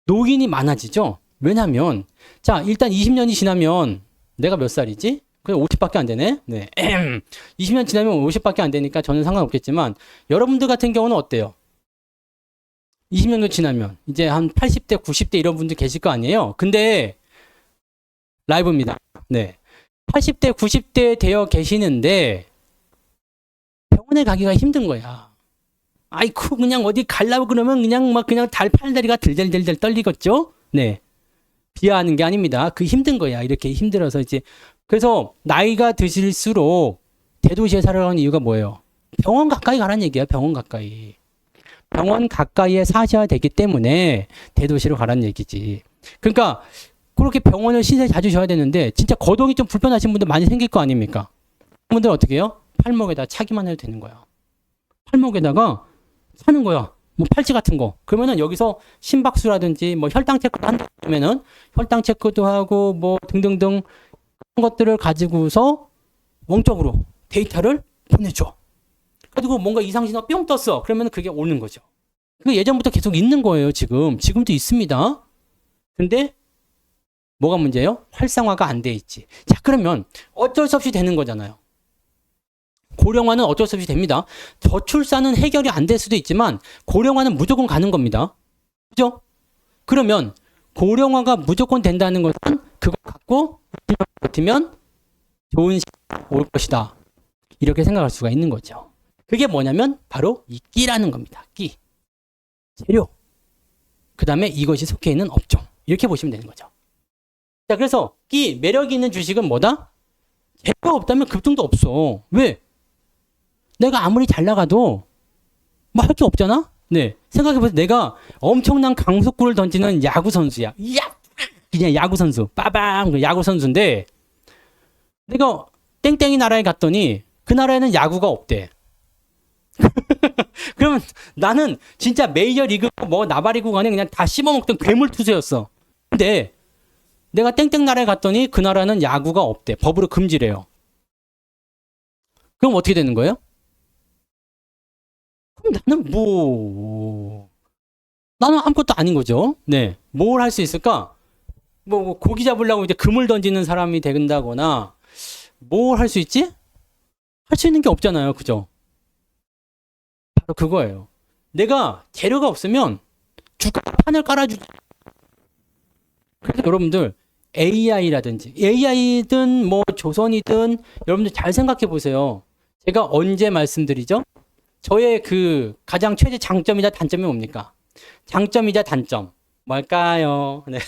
노인이 많아지죠? 왜냐면 자 일단 20년이 지나면 내가 몇 살이지? 그냥 50밖에 안 되네? 네. 20년 지나면 50밖에 안 되니까 저는 상관없겠지만 여러분들 같은 경우는 어때요? 20년도 지나면 이제 한 80대, 90대 이런 분들 계실 거 아니에요? 근데 라이브입니다. 네. 80대, 90대 되어 계시는데 병원에 가기가 힘든 거야. 아이쿠 그냥 어디 가려고 그러면 그냥 막 그냥 팔다리가 들들들들 떨리겠죠? 네. 비하하는 게 아닙니다. 그 힘든 거야. 이렇게 힘들어서 이제 그래서 나이가 드실수록 대도시에 살아가는 이유가 뭐예요? 병원 가까이 가라는 얘기야. 병원 가까이. 병원 가까이에 사셔야 되기 때문에 대도시로 가라는 얘기지. 그러니까 그렇게 병원을 신세 자주 져야 되는데 진짜 거동이 좀 불편하신 분들 많이 생길 거 아닙니까? 그분들 어떻게 해요? 팔목에다 차기만 해도 되는 거야. 팔목에다가 차는 거야. 뭐 팔찌 같은 거. 그러면은 여기서 심박수라든지 뭐 혈당 체크를 한다면은 혈당 체크도 하고 뭐 등등등 그런 것들을 가지고서 원격으로 데이터를 보내줘. 그리고 뭔가 이상 신호가 뿅 떴어. 그러면 그게 오는 거죠. 그게 예전부터 계속 있는 거예요, 지금. 지금도 있습니다. 근데 뭐가 문제예요? 활성화가 안 돼 있지. 자, 그러면 어쩔 수 없이 되는 거잖아요. 고령화는 어쩔 수 없이 됩니다. 저출산은 해결이 안 될 수도 있지만 고령화는 무조건 가는 겁니다. 그죠? 그러면 고령화가 무조건 된다는 것은 그거 갖고 버티면 좋은 시기가 올 것이다. 이렇게 생각할 수가 있는 거죠. 그게 뭐냐면 바로 이 끼라는 겁니다. 끼. 재료. 그 다음에 이것이 속해 있는 업종. 이렇게 보시면 되는 거죠. 자, 그래서 끼, 매력이 있는 주식은 뭐다? 재료가 없다면 급등도 없어. 왜? 내가 아무리 잘 나가도 뭐 할 게 없잖아? 네. 생각해보세요. 내가 엄청난 강속구를 던지는 야구 선수야. 야! 그냥 야구 선수. 빠방! 야구 선수인데 내가 땡땡이 나라에 갔더니 그 나라에는 야구가 없대. 그러면 나는 진짜 메이저리그 뭐 나발이고 간에 그냥 다 씹어먹던 괴물 투수였어. 근데 내가 땡땡 나라에 갔더니 그 나라는 야구가 없대. 법으로 금지래요. 그럼 어떻게 되는 거예요? 그럼 나는 아무것도 아닌 거죠. 네. 뭘 할 수 있을까? 뭐 고기 잡으려고 이제 금을 던지는 사람이 된다거나 뭘 할 수 있지? 할 수 있는 게 없잖아요. 그죠? 바로 그거예요. 내가 재료가 없으면 주가 판을 깔아주죠. 그래서 여러분들 AI라든지 AI든 뭐 조선이든 여러분들 잘 생각해 보세요. 제가 언제 말씀드리죠? 저의 그 가장 최대 장점이자 단점이 뭡니까? 장점이자 단점. 뭘까요? 네.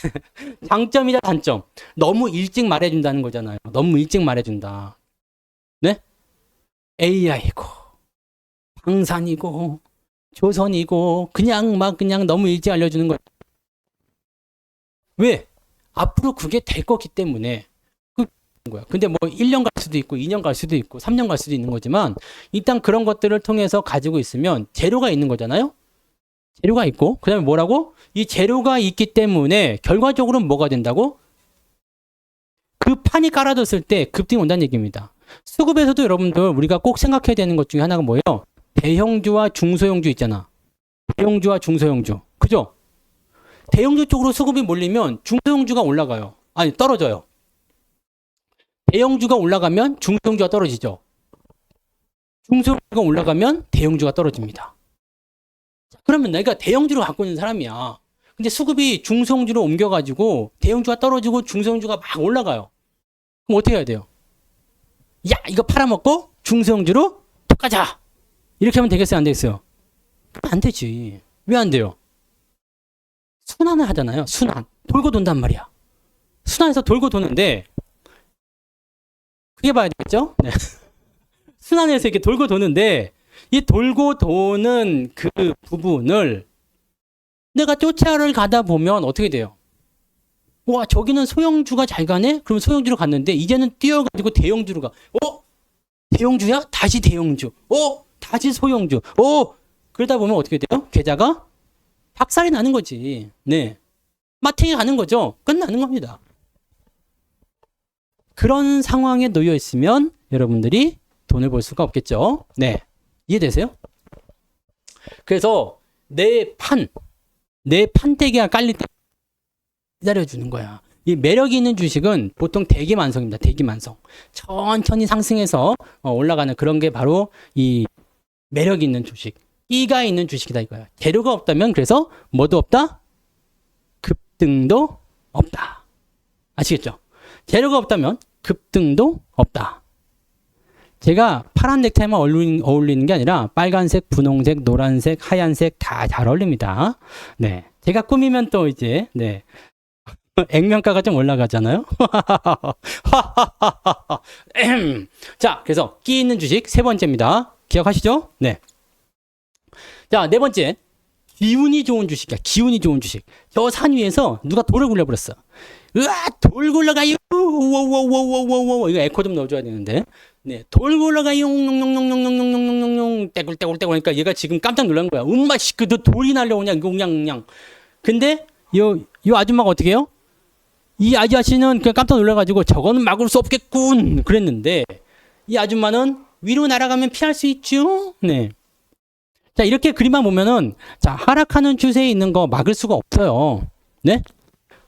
장점이자 단점. 너무 일찍 말해준다는 거잖아요. 너무 일찍 말해준다. 네? AI고, 방산이고, 조선이고, 그냥 너무 일찍 알려주는 거예요. 왜? 앞으로 그게 될 거기 때문에. 거야. 근데 뭐 1년 갈 수도 있고 2년 갈 수도 있고 3년 갈 수도 있는 거지만 일단 그런 것들을 통해서 가지고 있으면 재료가 있는 거잖아요. 재료가 있고 그다음에 뭐라고? 이 재료가 있기 때문에 결과적으로는 뭐가 된다고? 그 판이 깔아졌을 때 급등이 온다는 얘기입니다. 수급에서도 여러분들 우리가 꼭 생각해야 되는 것 중에 하나가 뭐예요? 대형주와 중소형주 있잖아. 대형주와 중소형주. 그죠? 대형주 쪽으로 수급이 몰리면 중소형주가 올라가요. 아니 떨어져요. 대형주가 올라가면 중소형주가 떨어지죠. 중소형주가 올라가면 대형주가 떨어집니다. 그러면 내가 대형주를 갖고 있는 사람이야. 근데 수급이 중소형주로 옮겨가지고 대형주가 떨어지고 중소형주가 막 올라가요. 그럼 어떻게 해야 돼요? 야, 이거 팔아먹고 중소형주로 톡 가자. 이렇게 하면 되겠어요? 안 되겠어요? 안 되지. 왜 안 돼요? 순환을 하잖아요. 순환. 돌고 돈단 말이야. 순환해서 돌고 도는데 크게 봐야 되겠죠? 네. 순환해서 이렇게 돌고 도는데 이 돌고 도는 그 부분을 내가 쫓아를 가다 보면 어떻게 돼요? 와, 저기는 소형주가 잘 가네? 그럼 소형주로 갔는데 이제는 뛰어가지고 대형주로 가. 대형주야? 다시 대형주. 다시 소형주. 그러다 보면 어떻게 돼요? 계좌가 박살이 나는 거지. 네. 마탱이 가는 거죠. 끝나는 겁니다. 그런 상황에 놓여 있으면 여러분들이 돈을 벌 수가 없겠죠. 네. 이해되세요? 그래서 내 판때기가 깔릴 때 기다려주는 거야. 이 매력이 있는 주식은 보통 대기만성입니다. 대기만성. 천천히 상승해서 올라가는 그런 게 바로 이 매력이 있는 주식. 끼가 있는 주식이다 이거야. 재료가 없다면 그래서 뭐도 없다? 급등도 없다. 아시겠죠? 재료가 없다면 급등도 없다. 제가 파란 넥타이만 어울리는 게 아니라 빨간색, 분홍색, 노란색, 하얀색 다 잘 어울립니다. 네. 제가 꾸미면 또 이제, 네. 액면가가 좀 올라가잖아요. 자, 그래서 끼 있는 주식 세 번째입니다. 기억하시죠? 네. 자, 네 번째. 기운이 좋은 주식이야. 기운이 좋은 주식. 저 산 위에서 누가 돌을 굴려버렸어. 으아, 돌 굴러가요. 우와우와우와우와우. 이거 에코 좀 넣어줘야 되는데. 네, 돌고 올라가요. 용용용용용용용용용용 떼굴떼굴떼굴 하니까 얘가 지금 깜짝 놀란 거야. 엄마 씨, 그 돌이 날려오냐 이거 그냥. 근데 요 아줌마가 어떻게 해요? 이 아저씨는 그냥 깜짝 놀라가지고 저거는 막을 수 없겠군 그랬는데 이 아줌마는 위로 날아가면 피할 수 있죠. 네. 자, 이렇게 그림만 보면은 자, 하락하는 추세에 있는 거 막을 수가 없어요. 네?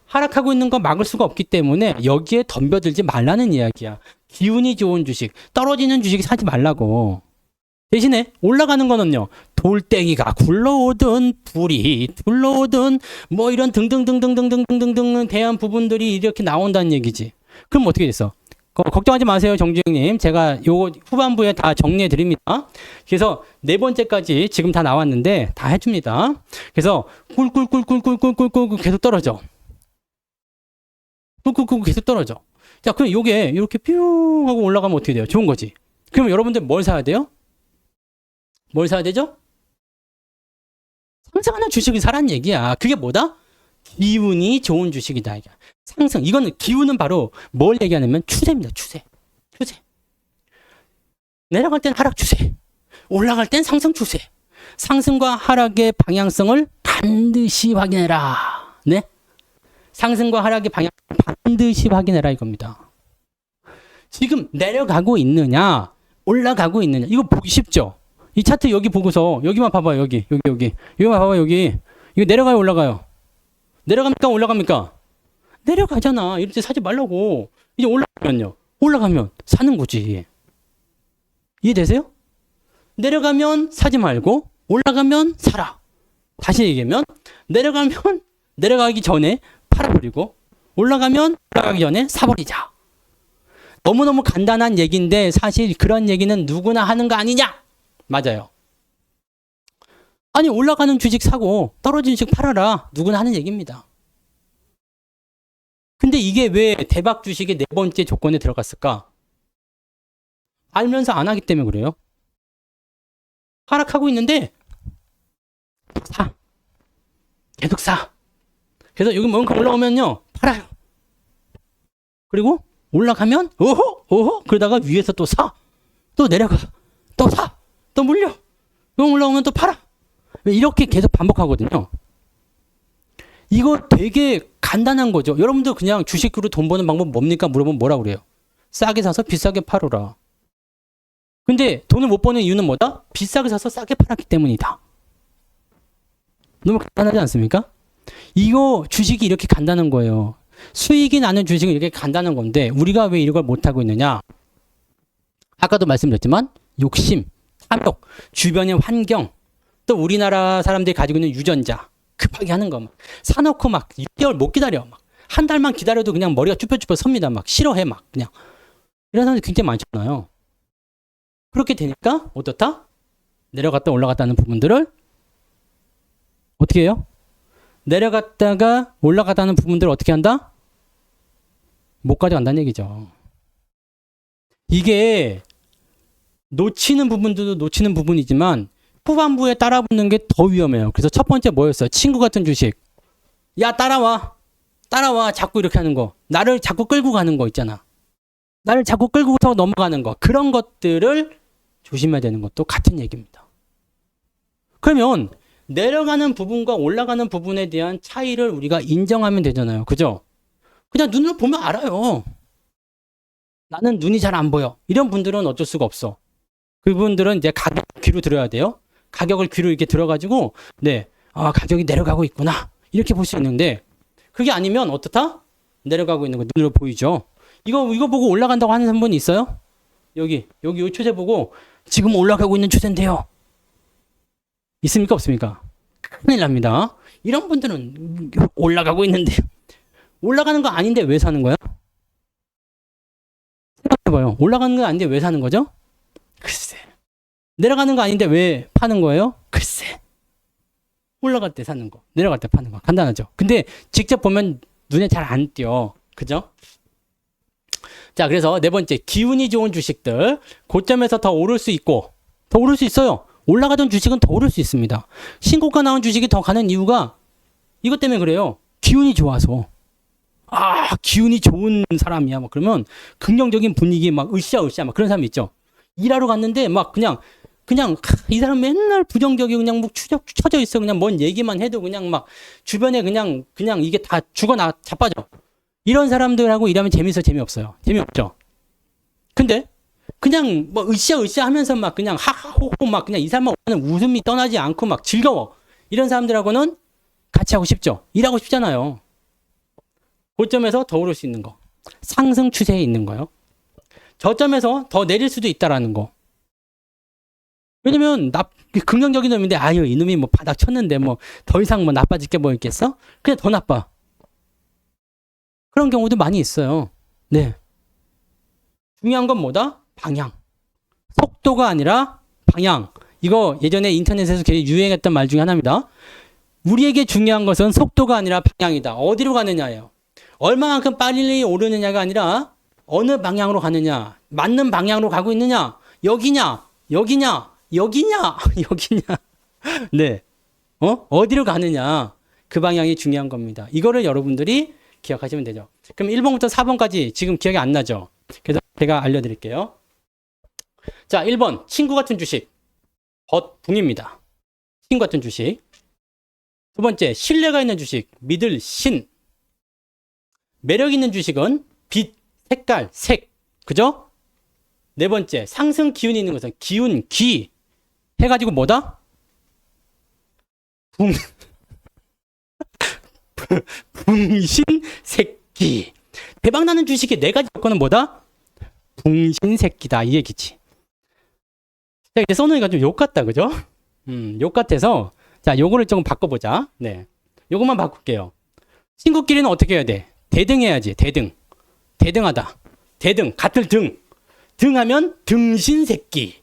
하락하고 있는 거 막을 수가 없기 때문에 여기에 덤벼들지 말라는 이야기야. 기운이 좋은 주식, 떨어지는 주식 사지 말라고. 대신에 올라가는 거는요. 돌덩이가 굴러오든 불이 둘러오든 뭐 이런 등등등등등등등등등 대한 부분들이 이렇게 나온다는 얘기지. 그럼 어떻게 됐어? 걱정하지 마세요, 정주영님. 제가 요 후반부에 다 정리해 드립니다. 그래서 네 번째까지 지금 다 나왔는데 다 해줍니다. 그래서 꿀꿀꿀꿀꿀꿀꿀꿀 계속 떨어져. 꿀꿀꿀 계속 떨어져. 자, 그럼 요게 이렇게 뿅 하고 올라가면 어떻게 돼요? 좋은 거지. 그럼 여러분들 뭘 사야 돼요? 뭘 사야 되죠? 상승하는 주식을 사라는 얘기야. 그게 뭐다? 기운이 좋은 주식이다. 상승. 이거는 기운은 바로 뭘 얘기하냐면 추세입니다. 추세. 내려갈 땐 하락 추세. 올라갈 땐 상승 추세. 상승과 하락의 방향성을 반드시 확인해라. 네? 상승과 하락의 방향 반드시 확인해라 이겁니다. 지금 내려가고 있느냐, 올라가고 있느냐. 이거 보기 쉽죠? 이 차트 여기 보고서 여기만 봐봐요. 여기만 봐봐요. 여기. 이거 내려가요, 올라가요? 내려갑니까, 올라갑니까? 내려가잖아. 이럴 때 사지 말라고. 이제 올라가면요. 올라가면 사는 거지. 이해되세요? 내려가면 사지 말고 올라가면 사라. 다시 얘기하면 내려가기 전에 팔아버리고 올라가면 올라가기 전에 사버리자. 너무너무 간단한 얘기인데 사실 그런 얘기는 누구나 하는 거 아니냐? 맞아요. 아니 올라가는 주식 사고 떨어지는 주식 팔아라. 누구나 하는 얘기입니다. 근데 이게 왜 대박 주식의 네 번째 조건에 들어갔을까? 알면서 안 하기 때문에 그래요. 하락하고 있는데 사. 계속 사. 그래서 여기 뭔가 올라오면요. 팔아요. 그리고 올라가면 오호 그러다가 위에서 또 사. 또 내려가. 또 사. 또 물려. 또 올라오면 또 팔아. 이렇게 계속 반복하거든요. 이거 되게 간단한 거죠. 여러분들 그냥 주식으로 돈 버는 방법 뭡니까? 물어보면 뭐라 그래요? 싸게 사서 비싸게 팔어라. 근데 돈을 못 버는 이유는 뭐다? 비싸게 사서 싸게 팔았기 때문이다. 너무 간단하지 않습니까? 이거 주식이 이렇게 간단한 거예요. 수익이 나는 주식은 이렇게 간단한 건데 우리가 왜 이걸 못하고 있느냐? 아까도 말씀드렸지만 욕심, 탐욕, 주변의 환경, 또 우리나라 사람들이 가지고 있는 유전자 급하게 하는 거 막 사놓고 막 6개월 못 기다려. 막 한 달만 기다려도 그냥 머리가 쭈뼛쭈뼛 섭니다. 막 싫어해 막 그냥. 이런 사람들이 굉장히 많잖아요. 그렇게 되니까 어떻다? 내려갔다 올라갔다는 부분들을 어떻게 해요? 내려갔다가 올라갔다는 부분들을 어떻게 한다? 못 가져간다는 얘기죠. 이게 놓치는 부분들도 놓치는 부분이지만 후반부에 따라붙는 게 더 위험해요. 그래서 첫 번째 뭐였어요? 친구 같은 주식. 야 따라와. 자꾸 이렇게 하는 거. 나를 자꾸 끌고 가는 거 있잖아. 나를 자꾸 끌고서 넘어가는 거. 그런 것들을 조심해야 되는 것도 같은 얘기입니다. 그러면 내려가는 부분과 올라가는 부분에 대한 차이를 우리가 인정하면 되잖아요. 그죠? 그냥 눈으로 보면 알아요. 나는 눈이 잘 안 보여. 이런 분들은 어쩔 수가 없어. 그분들은 이제 가격 귀로 들어야 돼요. 가격을 귀로 이렇게 들어가지고 네, 가격이 내려가고 있구나. 이렇게 볼 수 있는데 그게 아니면 어떻다? 내려가고 있는 거 눈으로 보이죠. 이거 보고 올라간다고 하는 분이 있어요? 여기 이 추세 보고 지금 올라가고 있는 추세인데요. 있습니까? 없습니까? 큰일 납니다. 이런 분들은 올라가고 있는데 올라가는 거 아닌데 왜 사는 거야? 생각해봐요. 올라가는 거 아닌데 왜 사는 거죠? 글쎄. 내려가는 거 아닌데 왜 파는 거예요? 글쎄. 올라갈 때 사는 거, 내려갈 때 파는 거. 간단하죠. 근데 직접 보면 눈에 잘 안 띄어. 그죠? 자, 그래서 네 번째, 기운이 좋은 주식들. 고점에서 더 오를 수 있고, 더 오를 수 있어요. 올라가던 주식은 더 오를 수 있습니다. 신고가 나온 주식이 더 가는 이유가 이것 때문에 그래요. 기운이 좋아서. 기운이 좋은 사람이야. 막 그러면 긍정적인 분위기 막 으쌰으쌰 막 그런 사람 있죠. 일하러 갔는데 막 그냥 이 사람 맨날 부정적이고 그냥 뭐 처져 있어. 그냥 뭔 얘기만 해도 그냥 막 주변에 그냥 이게 다 죽어나 자빠져. 이런 사람들하고 일하면 재밌어, 재미없어요? 재미없죠. 근데 그냥 뭐 으쌰으쌰 하면서 막 그냥 하하호호 막 그냥 이 사람만 웃음이 떠나지 않고 막 즐거워. 이런 사람들하고는 같이 하고 싶죠. 일하고 싶잖아요. 고점에서 더 오를 수 있는 거. 상승 추세에 있는 거요. 저점에서 더 내릴 수도 있다라는 거. 왜냐면 긍정적인 놈인데 아유 이놈이 뭐 바닥 쳤는데 뭐 더 이상 뭐 나빠질 게 뭐 있겠어? 그냥 더 나빠. 그런 경우도 많이 있어요. 네. 중요한 건 뭐다? 방향. 속도가 아니라 방향. 이거 예전에 인터넷에서 되게 유행했던 말 중에 하나입니다. 우리에게 중요한 것은 속도가 아니라 방향이다. 어디로 가느냐예요. 얼마만큼 빨리 오르느냐가 아니라 어느 방향으로 가느냐. 맞는 방향으로 가고 있느냐. 여기냐. 여기냐. 여기냐. 여기냐. 네. 어디로 가느냐. 그 방향이 중요한 겁니다. 이거를 여러분들이 기억하시면 되죠. 그럼 1번부터 4번까지 지금 기억이 안 나죠? 그래서 제가 알려드릴게요. 자, 1번. 친구 같은 주식. 붕입니다. 친구 같은 주식. 두 번째. 신뢰가 있는 주식. 믿을 신. 매력 있는 주식은 빛, 색깔, 색. 그죠? 네 번째. 상승 기운이 있는 것은 기운, 기. 해가지고 뭐다? 붕신새끼. 대박나는 주식의 네 가지 조건은 뭐다? 붕신새끼다. 이 얘기지. 자, 이제 써놓으니까 좀 욕 같다. 그죠? 욕 같아서. 자, 요거를 조금 바꿔보자. 네. 요것만 바꿀게요. 친구끼리는 어떻게 해야 돼? 대등해야지. 대등. 대등하다. 대등. 같을 등. 등하면 등신새끼.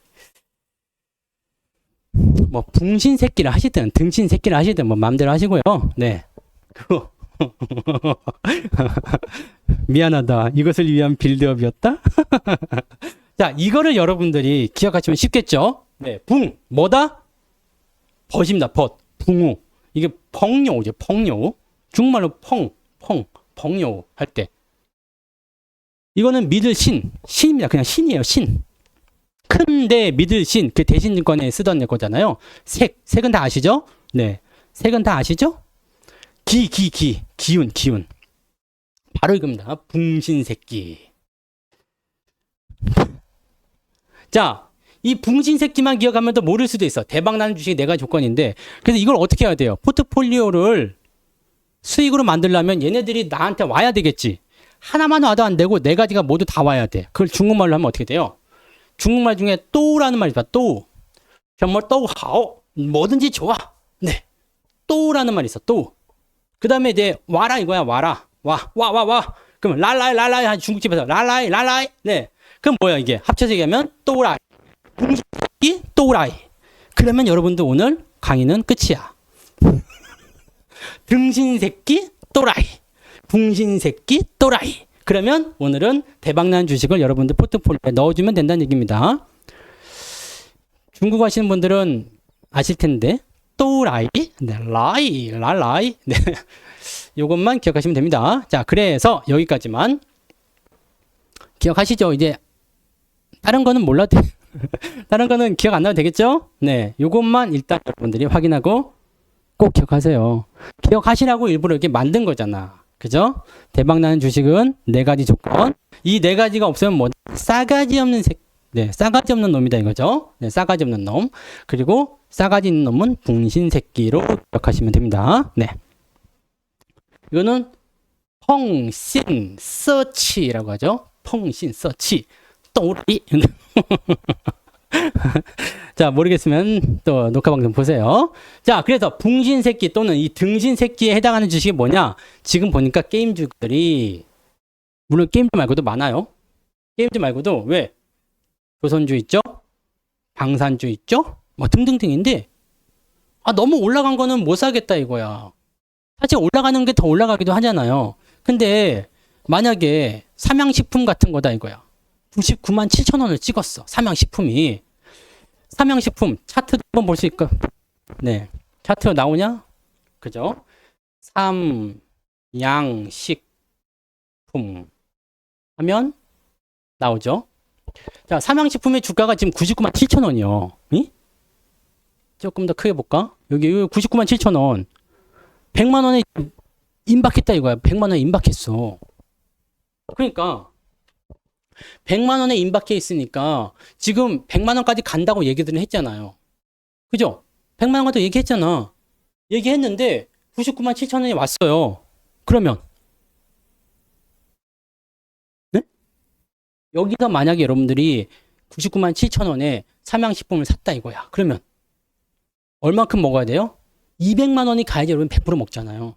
뭐 붕신새끼를 하시든 등신새끼를 하시든 뭐 마음대로 하시고요. 네. 그거 미안하다. 이것을 위한 빌드업이었다. 자, 이거를 여러분들이 기억하시면 쉽겠죠? 네. 붕 뭐다? 벗입니다. 벗. 붕우. 이게 펑요죠. 펑요. 중국말로 펑요 할 때. 이거는 믿을 신입니다. 그냥 신이에요. 신. 큰데 믿을 신, 그 대신권에 쓰던 거잖아요. 색은 다 아시죠? 네. 색은 다 아시죠? 기운. 바로 이겁니다. 붕신새끼. 자, 이 붕신새끼만 기억하면 또 모를 수도 있어. 대박나는 주식이 네 가지 조건인데, 그래서 이걸 어떻게 해야 돼요? 포트폴리오를 수익으로 만들려면 얘네들이 나한테 와야 되겠지. 하나만 와도 안 되고 네 가지가 모두 다 와야 돼. 그걸 중국말로 하면 어떻게 돼요? 중국말 중에 또라는 말이 있어. 또. 정말 또好. 뭐든지 좋아. 네. 또라는 말이 있어. 또. 그 다음에 이제 와라 이거야. 와라. 와. 그럼 랄라이 한 중국집에서 랄라이. 네. 그럼 뭐야 이게? 합쳐서 얘기하면 또라이. 붕신새끼 또라이. 그러면 여러분들 오늘 강의는 끝이야. 등신새끼 또라이. 붕신새끼 또라이. 그러면 오늘은 대박난 주식을 여러분들 포트폴리오에 넣어주면 된다는 얘기입니다. 중국어 하시는 분들은 아실 텐데 또라이, 네, 랄라이, 네, 요것만 기억하시면 됩니다. 자, 그래서 여기까지만 기억하시죠? 이제 다른 거는 몰라도 다른 거는 기억 안 나도 되겠죠? 네, 요것만 일단 여러분들이 확인하고 꼭 기억하세요. 기억하시라고 일부러 이렇게 만든 거잖아. 그죠? 대박나는 주식은 네 가지 조건. 이 네 가지가 없으면 뭐 싸가지 없는 싸가지 없는 놈이다 이거죠. 네, 싸가지 없는 놈. 그리고 싸가지 있는 놈은 붕신새끼로 기억하시면 됩니다. 네. 이거는 펑신 서치라고 하죠. 펑신 서치. 또라이. 자, 모르겠으면 또 녹화 방송 보세요. 자, 그래서 붕신새끼 또는 이 등신새끼에 해당하는 주식이 뭐냐? 지금 보니까 게임주들이 물론 게임주 말고도 많아요. 게임주 말고도 왜? 조선주 있죠? 방산주 있죠? 뭐 등등등인데 너무 올라간 거는 못 사겠다 이거야. 사실 올라가는 게 더 올라가기도 하잖아요. 근데 만약에 삼양식품 같은 거다 이거야. 99만 7천 원을 찍었어. 삼양식품이. 삼양식품 차트 한번 볼 수 있을까? 네. 차트 나오냐? 그죠? 삼양식 삼양식품 하면 나오죠. 자, 삼양식품의 주가가 지금 99만 7천 원이요. 응? 조금 더 크게 볼까? 여기 99만 7천 원. 100만 원에 임박했다 이거야. 100만 원에 임박했어. 그러니까 100만 원에 임박해 있으니까 지금 100만 원까지 간다고 얘기들은 했잖아요. 그죠? 100만 원까지 얘기했잖아. 얘기했는데 99만 7천 원이 왔어요. 그러면 네? 여기서 만약에 여러분들이 99만 7천 원에 삼양식품을 샀다 이거야. 그러면 얼만큼 먹어야 돼요? 200만 원이 가야지 여러분 100% 먹잖아요.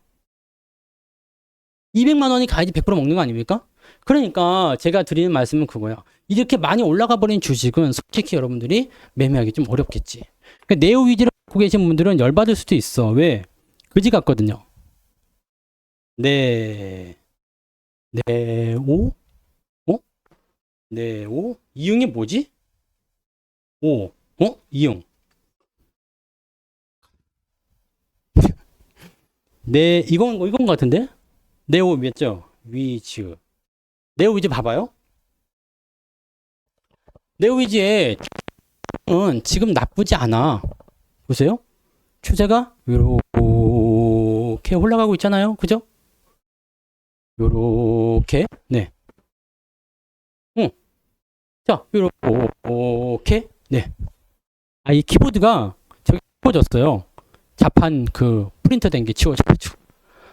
200만 원이 가야지 100% 먹는 거 아닙니까? 그러니까 제가 드리는 말씀은 그거야. 이렇게 많이 올라가 버린 주식은 솔직히 여러분들이 매매하기 좀 어렵겠지. 그러니까 네오 위주로 갖고 계신 분들은 열받을 수도 있어. 왜? 그지 같거든요. 네. 네오? 어? 네오? 이응이 뭐지? 오. 이응. 네, 이건 것 같은데? 네오 맞죠? 위즈. 네오 위즈 봐봐요. 네오 위즈의 은 지금 나쁘지 않아. 보세요. 추세가 요렇게 올라가고 있잖아요. 그죠? 요렇게. 네. 자, 요렇게. 네. 아, 이 키보드가 저기 치워졌어요. 자판 그 프린터 된 게 치워져가지고.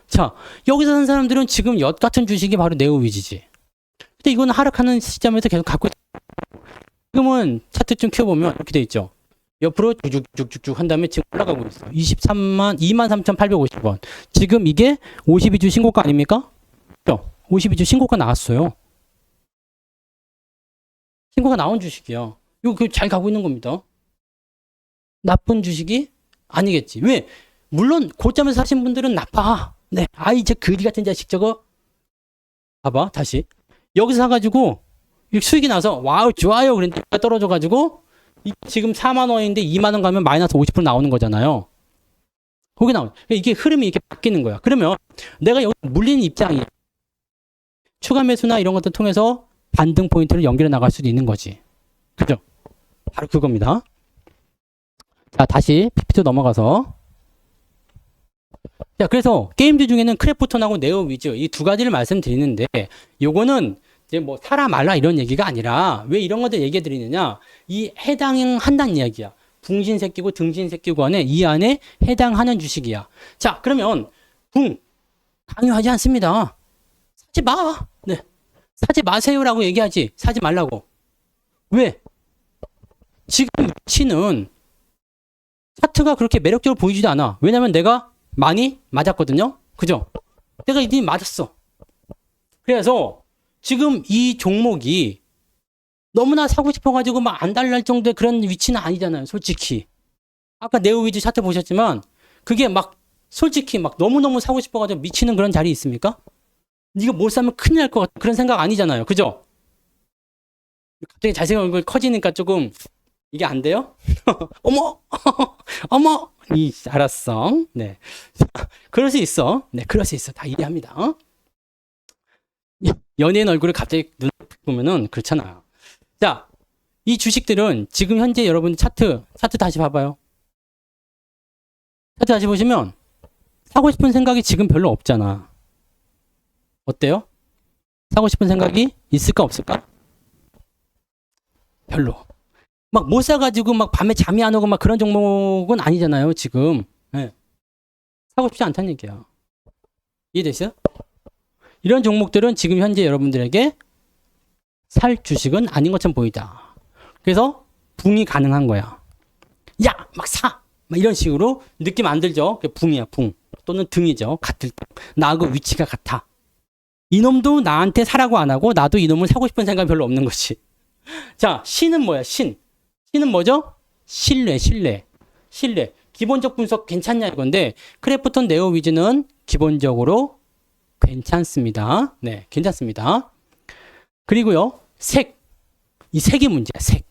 자, 여기서 산 사람들은 지금 엿 같은 주식이 바로 네오 위즈지. 근데 이건 하락하는 시점에서 계속 갖고 지금은 차트 좀 켜보면 이렇게 돼 있죠. 옆으로 쭉쭉쭉쭉 한 다음에 지금 올라가고 있어. 23,850원. 지금 이게 52주 신고가 아닙니까? 52주 신고가 나왔어요. 신고가 나온 주식이야. 이거 잘 가고 있는 겁니다. 나쁜 주식이 아니겠지. 왜? 물론 고점에서 사신 분들은 나빠. 네. 아이 저 거지 같은 자식 저거. 봐봐 다시. 여기서 사가지고 수익이 나서 와우 좋아요 그랬는데 떨어져가지고 지금 4만 원인데 2만 원 가면 마이너스 50% 나오는 거잖아요. 거기 나오는. 이게 흐름이 이렇게 바뀌는 거야. 그러면 내가 여기 물리는 입장이야. 추가 매수나 이런 것들 통해서 반등 포인트를 연결해 나갈 수도 있는 거지. 그죠? 바로 그겁니다. 자, 다시 PPT 넘어가서. 자, 그래서 게임주 중에는 크래프톤하고 네오 위즈 이 두 가지를 말씀드리는데 요거는 이제 뭐 사라 말라 이런 얘기가 아니라 왜 이런 것들 얘기해 드리느냐? 이 해당한다는 이야기야. 붕신새끼고 등신새끼고 간에 이 안에 해당하는 주식이야. 자, 그러면 강요하지 않습니다. 사지 마. 네. 사지 마세요라고 얘기하지. 사지 말라고. 왜? 지금 위치는 차트가 그렇게 매력적으로 보이지도 않아. 왜냐면 내가 많이 맞았거든요. 그죠? 내가 이미 맞았어. 그래서 지금 이 종목이 너무나 사고 싶어가지고 막 안달날 정도의 그런 위치는 아니잖아요. 솔직히. 아까 네오위즈 차트 보셨지만 그게 막 솔직히 막 너무너무 사고 싶어가지고 미치는 그런 자리 있습니까? 이거 못 사면 큰일 날 것 같은 그런 생각 아니잖아요. 그죠? 갑자기 잘생긴 얼굴 커지니까 조금 이게 안 돼요? 어머! 어머! 알았어. 네. 그럴 수 있어. 네, 그럴 수 있어. 다 이해합니다. 연예인 얼굴을 갑자기 눈 보면은 그렇잖아요. 자, 이 주식들은 지금 현재 여러분 차트 다시 봐봐요. 차트 다시 보시면 사고 싶은 생각이 지금 별로 없잖아. 어때요? 사고 싶은 생각이 있을까 없을까? 별로. 막 못 사가지고 막 밤에 잠이 안 오고 막 그런 종목은 아니잖아요, 지금. 네. 사고 싶지 않다는 얘기야. 이해됐어요? 이런 종목들은 지금 현재 여러분들에게 살 주식은 아닌 것처럼 보이다. 그래서 붕이 가능한 거야. 야, 막 사! 막 이런 식으로 느낌 안 들죠? 붕이야, 붕. 또는 등이죠. 같을 때. 나하고 위치가 같아. 이놈도 나한테 사라고 안 하고 나도 이놈을 사고 싶은 생각이 별로 없는 거지. 자, 신은 뭐야? 신은 뭐죠? 신뢰. 기본적 분석 괜찮냐 이건데 크래프톤 네오 위즈는 기본적으로 괜찮습니다. 네, 괜찮습니다. 그리고요, 이 색이 문제야, 색.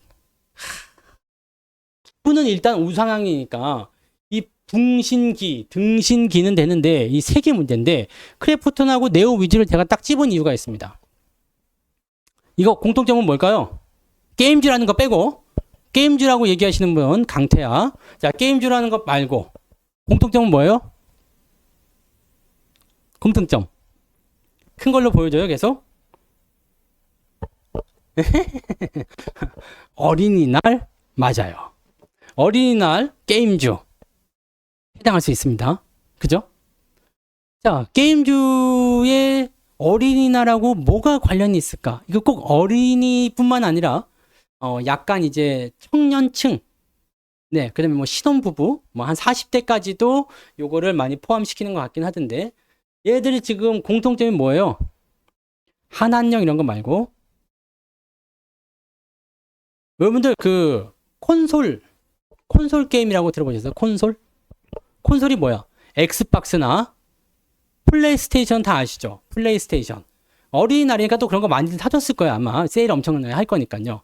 기분은 일단 우상향이니까 이 등신기는 되는데 이 세 개 문제인데 크래프톤하고 네오 위즈를 제가 딱 집은 이유가 있습니다. 이거 공통점은 뭘까요? 게임즈라는 거 빼고 게임즈라고 얘기하시는 분 강태야. 자, 게임즈라는 거 말고 공통점은 뭐예요? 공통점 큰 걸로 보여줘요 계속. 어린이날 맞아요. 어린이날 게임주 해당할 수 있습니다. 그죠? 자, 게임주의 어린이날하고 뭐가 관련이 있을까? 이거 꼭 어린이뿐만 아니라 약간 이제 청년층, 네, 그다음에 뭐 신혼부부, 뭐 한 40대까지도 요거를 많이 포함시키는 것 같긴 하던데 얘들이 지금 공통점이 뭐예요? 한한령 이런 거 말고 여러분들 그 콘솔 게임이라고 들어보셨어요? 콘솔이 뭐야? 엑스박스나 플레이스테이션 다 아시죠? 플레이스테이션. 어린이날이니까 또 그런 거 많이 사줬을 거예요. 아마 세일 엄청나게 할 거니까요.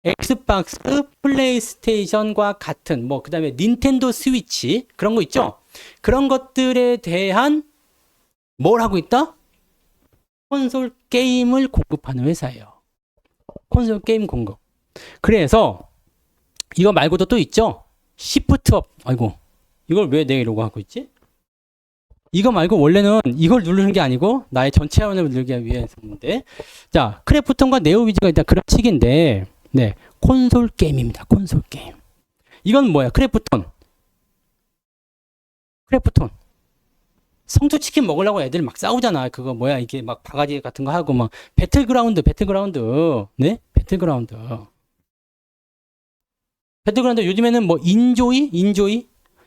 엑스박스, 플레이스테이션과 같은 뭐 그다음에 닌텐도 스위치 그런 거 있죠? 그런 것들에 대한 뭘 하고 있다? 콘솔 게임을 공급하는 회사예요. 콘솔 게임 공급. 그래서 이거 말고도 또 있죠? 시프트업. 아이고, 이걸 왜 내가 이러고 하고 있지? 이거 말고 원래는 이걸 누르는 게 아니고 나의 전체 화면을 누르기 위해서인데, 자, 크래프톤과 네오위즈가 일단 그런 식인데, 네, 콘솔 게임입니다. 콘솔 게임. 이건 뭐야? 크래프톤. 성투치킨 먹으려고 애들 막 싸우잖아. 그거 뭐야? 이게 막 바가지 같은 거 하고 막 배틀그라운드. 네? 배틀그라운드 요즘에는 뭐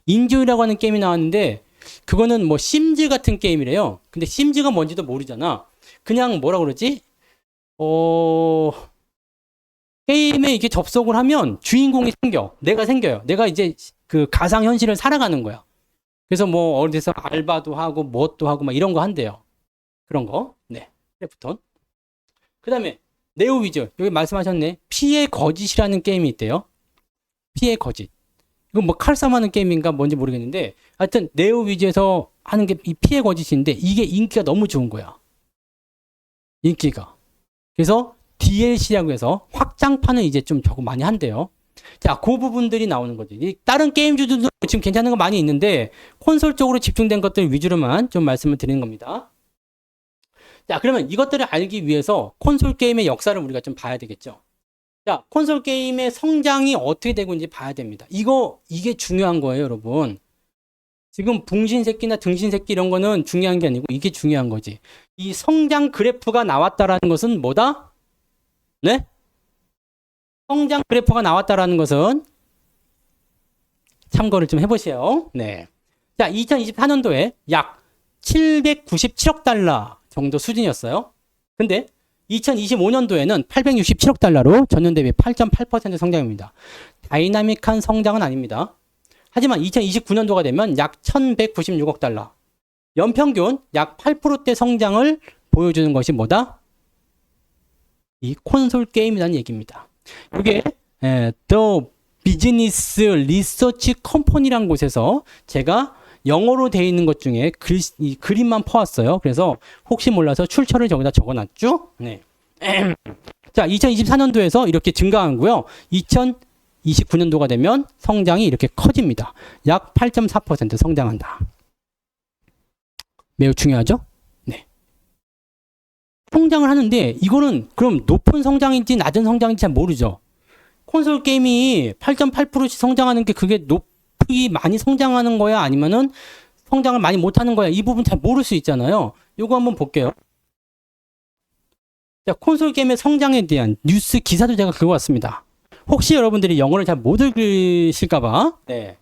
인조이라고 하는 게임이 나왔는데 그거는 뭐 심즈 같은 게임이래요. 근데 심즈가 뭔지도 모르잖아. 그냥 뭐라 그러지? 게임에 이게 접속을 하면 주인공이 내가 생겨요. 내가 이제 그 가상 현실을 살아가는 거야. 그래서 뭐 어디서 알바도 하고 뭣도 하고 막 이런 거 한대요. 그런 거. 네. 크래프톤. 그다음에 네오위즈. 여기 말씀하셨네. 피해 거짓이라는 게임이 있대요. 피해 거짓. 이건 뭐 칼싸움하는 게임인가 뭔지 모르겠는데 하여튼 네오위즈에서 하는 게 이 피해 거짓인데 이게 인기가 너무 좋은 거야. 인기가. 그래서 DLC라고 해서 확장판을 이제 좀 저거 많이 한대요. 자, 그 부분들이 나오는 거지. 다른 게임주들도 지금 괜찮은 거 많이 있는데 콘솔 쪽으로 집중된 것들 위주로만 좀 말씀을 드리는 겁니다. 자, 그러면 이것들을 알기 위해서 콘솔 게임의 역사를 우리가 좀 봐야 되겠죠. 자, 콘솔 게임의 성장이 어떻게 되고 있는지 봐야 됩니다. 이게 중요한 거예요, 여러분. 지금 붕신새끼나 등신새끼 이런 거는 중요한 게 아니고 이게 중요한 거지. 이 성장 그래프가 나왔다라는 것은 뭐다? 네? 성장 그래프가 나왔다라는 것은 참고를 좀 해보세요. 네. 자, 2024년도에 약 797억 달러 정도 수준이었어요. 근데 2025년도에는 867억 달러로 전년 대비 8.8% 성장입니다. 다이나믹한 성장은 아닙니다. 하지만 2029년도가 되면 약 1196억 달러. 연평균 약 8%대 성장을 보여주는 것이 뭐다? 이 콘솔 게임이라는 얘기입니다. 이게 The Business Research Company라는 곳에서 제가 영어로 되어 있는 것 중에 이 그림만 퍼왔어요. 그래서 혹시 몰라서 출처를 저기다 적어놨죠. 네. 자, 2024년도에서 이렇게 증가한 거고요. 2029년도가 되면 성장이 이렇게 커집니다. 약 8.4% 성장한다. 매우 중요하죠? 네. 성장을 하는데 이거는 그럼 높은 성장인지 낮은 성장인지 잘 모르죠. 콘솔 게임이 8.8%씩 성장하는 게 그게 높이 많이 성장하는 거야? 아니면은 성장을 많이 못하는 거야? 이 부분 잘 모를 수 있잖아요. 요거 한번 볼게요. 자, 콘솔 게임의 성장에 대한 뉴스 기사도 제가 긁어 왔습니다. 혹시 여러분들이 영어를 잘 못 읽으실까봐, 네.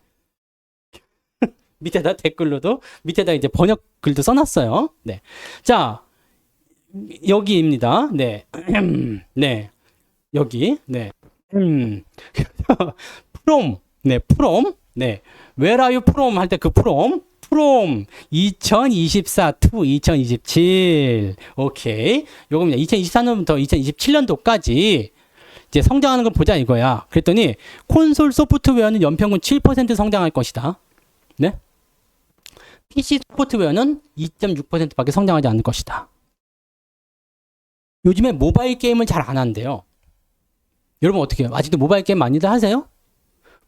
밑에다 댓글로도, 밑에다 이제 번역 글도 써놨어요. 네. 자, 여기입니다. 네. 네. 여기, 네. 프롬, 네, 프롬, 네. Where are you from? 할 때 그 프롬, 2024 to 2027. 오케이. 요겁니다. 2024년부터 2027년도까지 이제 성장하는 걸 보자 이거야. 그랬더니 콘솔 소프트웨어는 연평균 7% 성장할 것이다. 네? PC 소프트웨어는 2.6%밖에 성장하지 않을 것이다. 요즘에 모바일 게임을 잘 안 한대요. 여러분 어떻게 해요? 아직도 모바일 게임 많이들 하세요?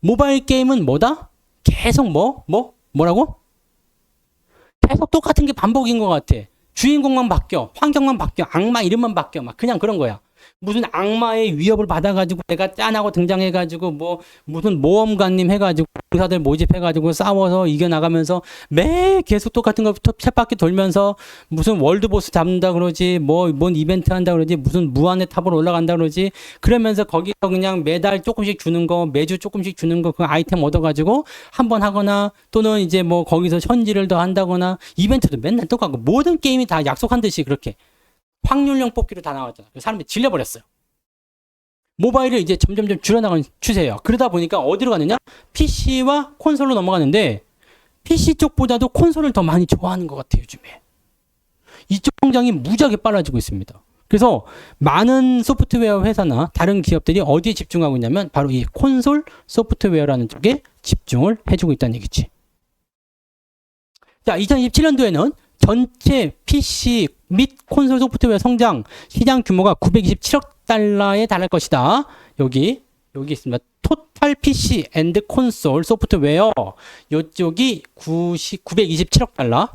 모바일 게임은 뭐다? 계속 뭐라고? 계속 똑같은 게 반복인 것 같아. 주인공만 바뀌어, 환경만 바뀌어, 악마 이름만 바뀌어, 막 그냥 그런 거야. 무슨 악마의 위협을 받아가지고 내가 짠하고 등장해가지고 무슨 모험가님 해가지고 의사들 모집해가지고 싸워서 이겨나가면서 매 계속 똑같은 거 쳇바퀴 돌면서 무슨 월드보스 잡는다 그러지 뭔 이벤트 한다 그러지 무슨 무한의 탑으로 올라간다 그러지 그러면서 거기서 그냥 매달 조금씩 주는 거 매주 조금씩 주는 거 그 아이템 얻어가지고 한번 하거나 또는 이제 뭐 거기서 현질을 더 한다거나 이벤트도 맨날 똑같고 모든 게임이 다 약속한 듯이 그렇게 확률형 뽑기로 다 나왔잖아. 사람들이 질려버렸어요. 모바일을 이제 점점 줄여나가는 추세예요. 그러다 보니까 어디로 가느냐? PC와 콘솔로 넘어가는데 PC 쪽보다도 콘솔을 더 많이 좋아하는 것 같아요. 요즘에. 이쪽 성장이 무지하게 빨라지고 있습니다. 그래서 많은 소프트웨어 회사나 다른 기업들이 어디에 집중하고 있냐면 바로 이 콘솔 소프트웨어라는 쪽에 집중을 해주고 있다는 얘기지. 자, 2027년도에는 전체 PC 및 콘솔 소프트웨어 성장 시장 규모가 927억 달러에 달할 것이다. 여기 있습니다. 토탈 PC 앤드 콘솔 소프트웨어 이쪽이 927억 달러.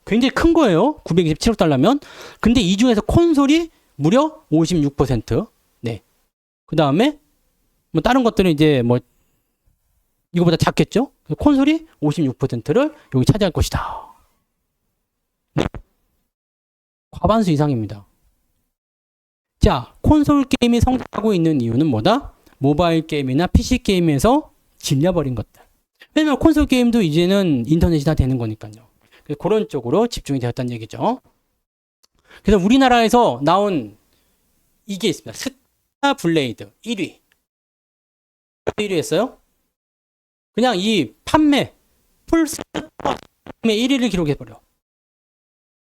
굉장히 큰 거예요. 927억 달러면. 근데 이 중에서 콘솔이 무려 56%. 네. 그 다음에 뭐 다른 것들은 이제 뭐 이거보다 작겠죠. 콘솔이 56%를 여기 차지할 것이다. 네. 과반수 이상입니다. 자, 콘솔 게임이 성장하고 있는 이유는 뭐다? 모바일 게임이나 PC 게임에서 질려버린 것들. 왜냐면 콘솔 게임도 이제는 인터넷이 다 되는 거니까요. 그런 쪽으로 집중이 되었다는 얘기죠. 그래서 우리나라에서 나온 이게 있습니다. 스타 블레이드 1위. 1위 했어요? 그냥 이 판매, 풀스타 1위를 기록해버려.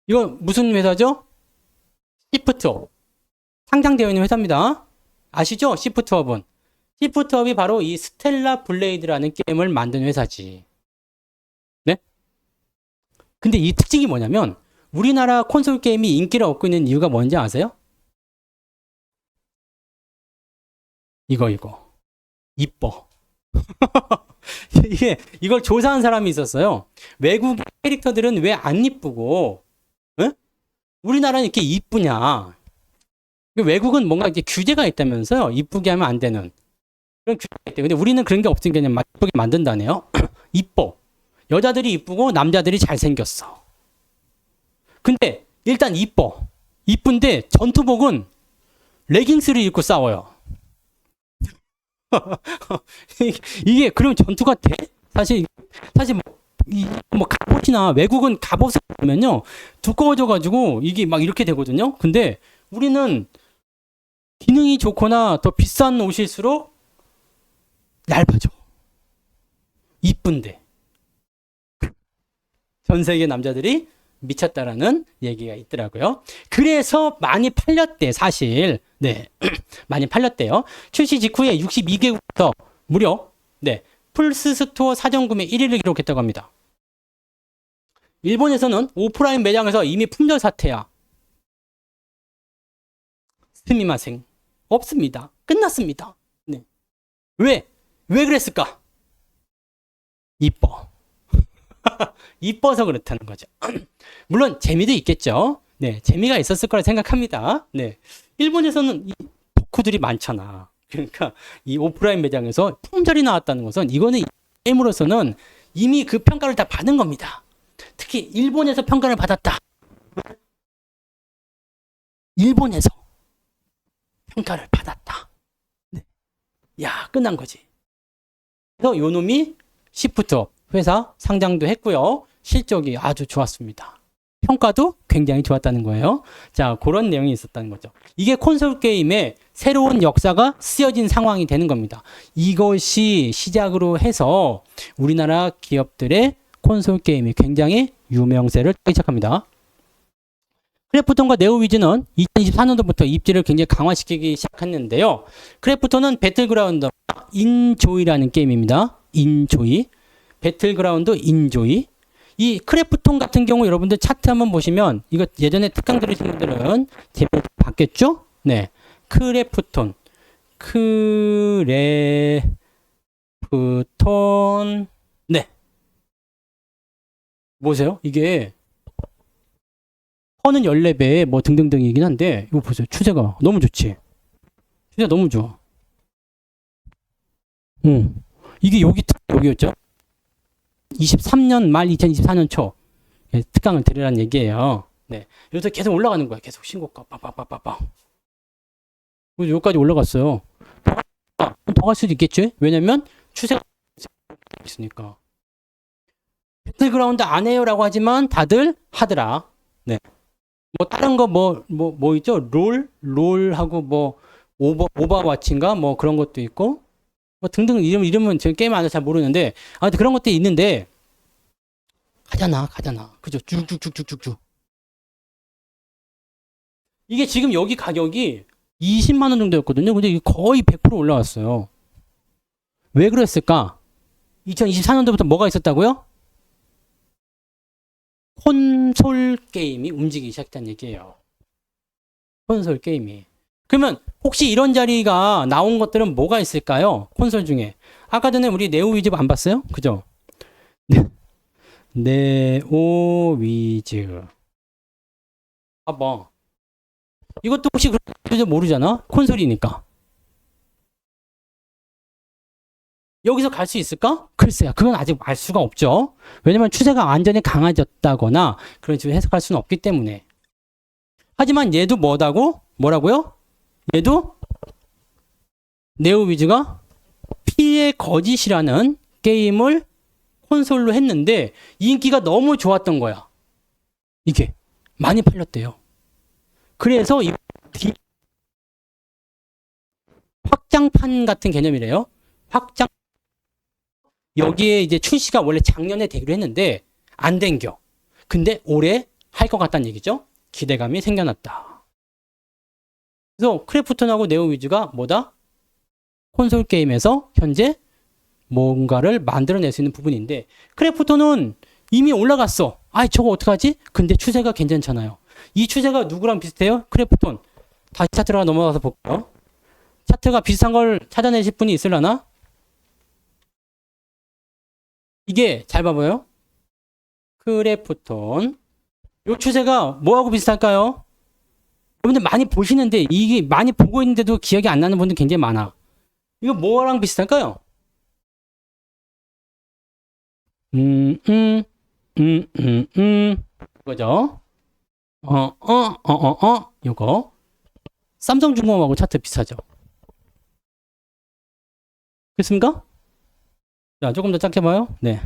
이거 무슨 회사죠? 시프트업. 상장되어 있는 회사입니다. 아시죠? 시프트업은. 시프트업이 바로 이 스텔라 블레이드라는 게임을 만든 회사지. 네? 근데 이 특징이 뭐냐면 우리나라 콘솔 게임이 인기를 얻고 있는 이유가 뭔지 아세요? 이거. 이뻐. 이걸 조사한 사람이 있었어요. 외국 캐릭터들은 왜 안 이쁘고, 응? 우리나라는 이렇게 이쁘냐? 외국은 뭔가 이렇게 규제가 있다면서요. 이쁘게 하면 안 되는. 그런 규제가 있대요. 근데 우리는 그런 게 없으니까 그냥 이쁘게 만든다네요. 이뻐. 여자들이 이쁘고 남자들이 잘생겼어. 근데 일단 이뻐. 이쁜데 전투복은 레깅스를 입고 싸워요. 이게 그러면 전투가 돼? 사실 뭐 갑옷이나 외국은 갑옷을 입으면요 두꺼워져 가지고 이게 막 이렇게 되거든요. 근데 우리는 기능이 좋거나 더 비싼 옷일수록 얇아져. 이쁜데 전 세계 남자들이 미쳤다라는 얘기가 있더라고요. 그래서 많이 팔렸대 사실. 네, 많이 팔렸대요. 출시 직후에 62개국에서 무려 풀스스토어 사전 구매 1위를 기록했다고 합니다. 일본에서는 오프라인 매장에서 이미 품절 사태야. 스미마생 없습니다. 끝났습니다. 네. 왜 그랬을까? 이뻐. 이뻐서 그렇다는 거죠. 물론 재미도 있겠죠. 네, 재미가 있었을 거라 생각합니다. 네, 일본에서는 이 덕후들이 많잖아. 그러니까 이 오프라인 매장에서 품절이 나왔다는 것은 이거는 게임으로서는 이미 그 평가를 다 받은 겁니다. 특히 일본에서 평가를 받았다. 일본에서 평가를 받았다. 네. 야, 끝난 거지. 그래서 요놈이 시프트업 회사 상장도 했고요. 실적이 아주 좋았습니다. 평가도 굉장히 좋았다는 거예요. 자, 그런 내용이 있었다는 거죠. 이게 콘솔 게임의 새로운 역사가 쓰여진 상황이 되는 겁니다. 이것이 시작으로 해서 우리나라 기업들의 콘솔 게임이 굉장히 유명세를 타기 시작합니다. 크래프톤과 네오위즈는 2024년도부터 입지를 굉장히 강화시키기 시작했는데요. 크래프톤은 배틀그라운드 인조이라는 게임입니다. 인조이. 배틀그라운드 인조이. 이 크래프톤 같은 경우 여러분들 차트 한번 보시면 이거 예전에 특강 들으신 분들은 제목 봤겠죠? 네. 크래프톤. 네. 보세요. 이게 퍼는 14배 뭐 등등등이긴 한데 이거 보세요. 추세가 너무 좋지. 추세 너무 좋아. 이게 여기였죠? 23년 말 2024년 초 특강을 들으라는 얘기예요. 네. 여기서 계속 올라가는 거야. 계속 신고가 빠빠빠빠빠. 여기까지 올라갔어요. 더 갈 수도 있겠지? 왜냐면 추세가 있으니까. 배틀그라운드 안 해요라고 하지만 다들 하더라. 네. 뭐 다른 거 뭐 있죠? 롤하고 뭐 오버워치인가 뭐 그런 것도 있고 뭐 등등 이름은 제가 게임 안 해서 잘 모르는데 아무튼 그런 것도 있는데 가잖아. 그죠? 쭉쭉쭉쭉쭉. 이게 지금 여기 가격이 20만 원 정도였거든요. 근데 이게 거의 100% 올라왔어요. 왜 그랬을까? 2024년도부터 뭐가 있었다고요? 콘솔 게임이 움직이기 시작했다는 얘기예요. 콘솔 게임이. 그러면 혹시 이런 자리가 나온 것들은 뭐가 있을까요? 콘솔 중에. 아까 전에 우리 네오위즈 안 봤어요? 그죠? 네오위즈. 봐봐. 이것도 혹시 모르잖아? 콘솔이니까. 여기서 갈 수 있을까? 글쎄요. 그건 아직 알 수가 없죠. 왜냐면 추세가 완전히 강해졌다거나 그런 식으로 해석할 수는 없기 때문에. 하지만 얘도 뭐라고요? 얘도 네오위즈가 피의 거짓이라는 게임을 콘솔로 했는데 인기가 너무 좋았던 거야. 이게 많이 팔렸대요. 그래서 이 확장판 같은 개념이래요. 여기에 이제 출시가 원래 작년에 되기로 했는데 안 된겨. 근데 올해 할 것 같다는 얘기죠. 기대감이 생겨났다. 그래서 크래프톤하고 네오위즈가 뭐다? 콘솔 게임에서 현재 뭔가를 만들어낼 수 있는 부분인데 크래프톤은 이미 올라갔어. 아이 저거 어떡하지? 근데 추세가 괜찮잖아요. 이 추세가 누구랑 비슷해요? 크래프톤. 다시 차트로 넘어가서 볼게요. 차트가 비슷한 걸 찾아내실 분이 있으려나? 이게 잘 봐봐요. 크래프톤. 이 추세가 뭐하고 비슷할까요? 여러분들 많이 보시는데 이게 많이 보고 있는데도 기억이 안 나는 분들 굉장히 많아. 이거 뭐랑 비슷할까요? 그거죠. 요거. 삼성중공업하고 차트 비슷하죠. 그렇습니까? 자, 조금 더 작게 봐요. 네.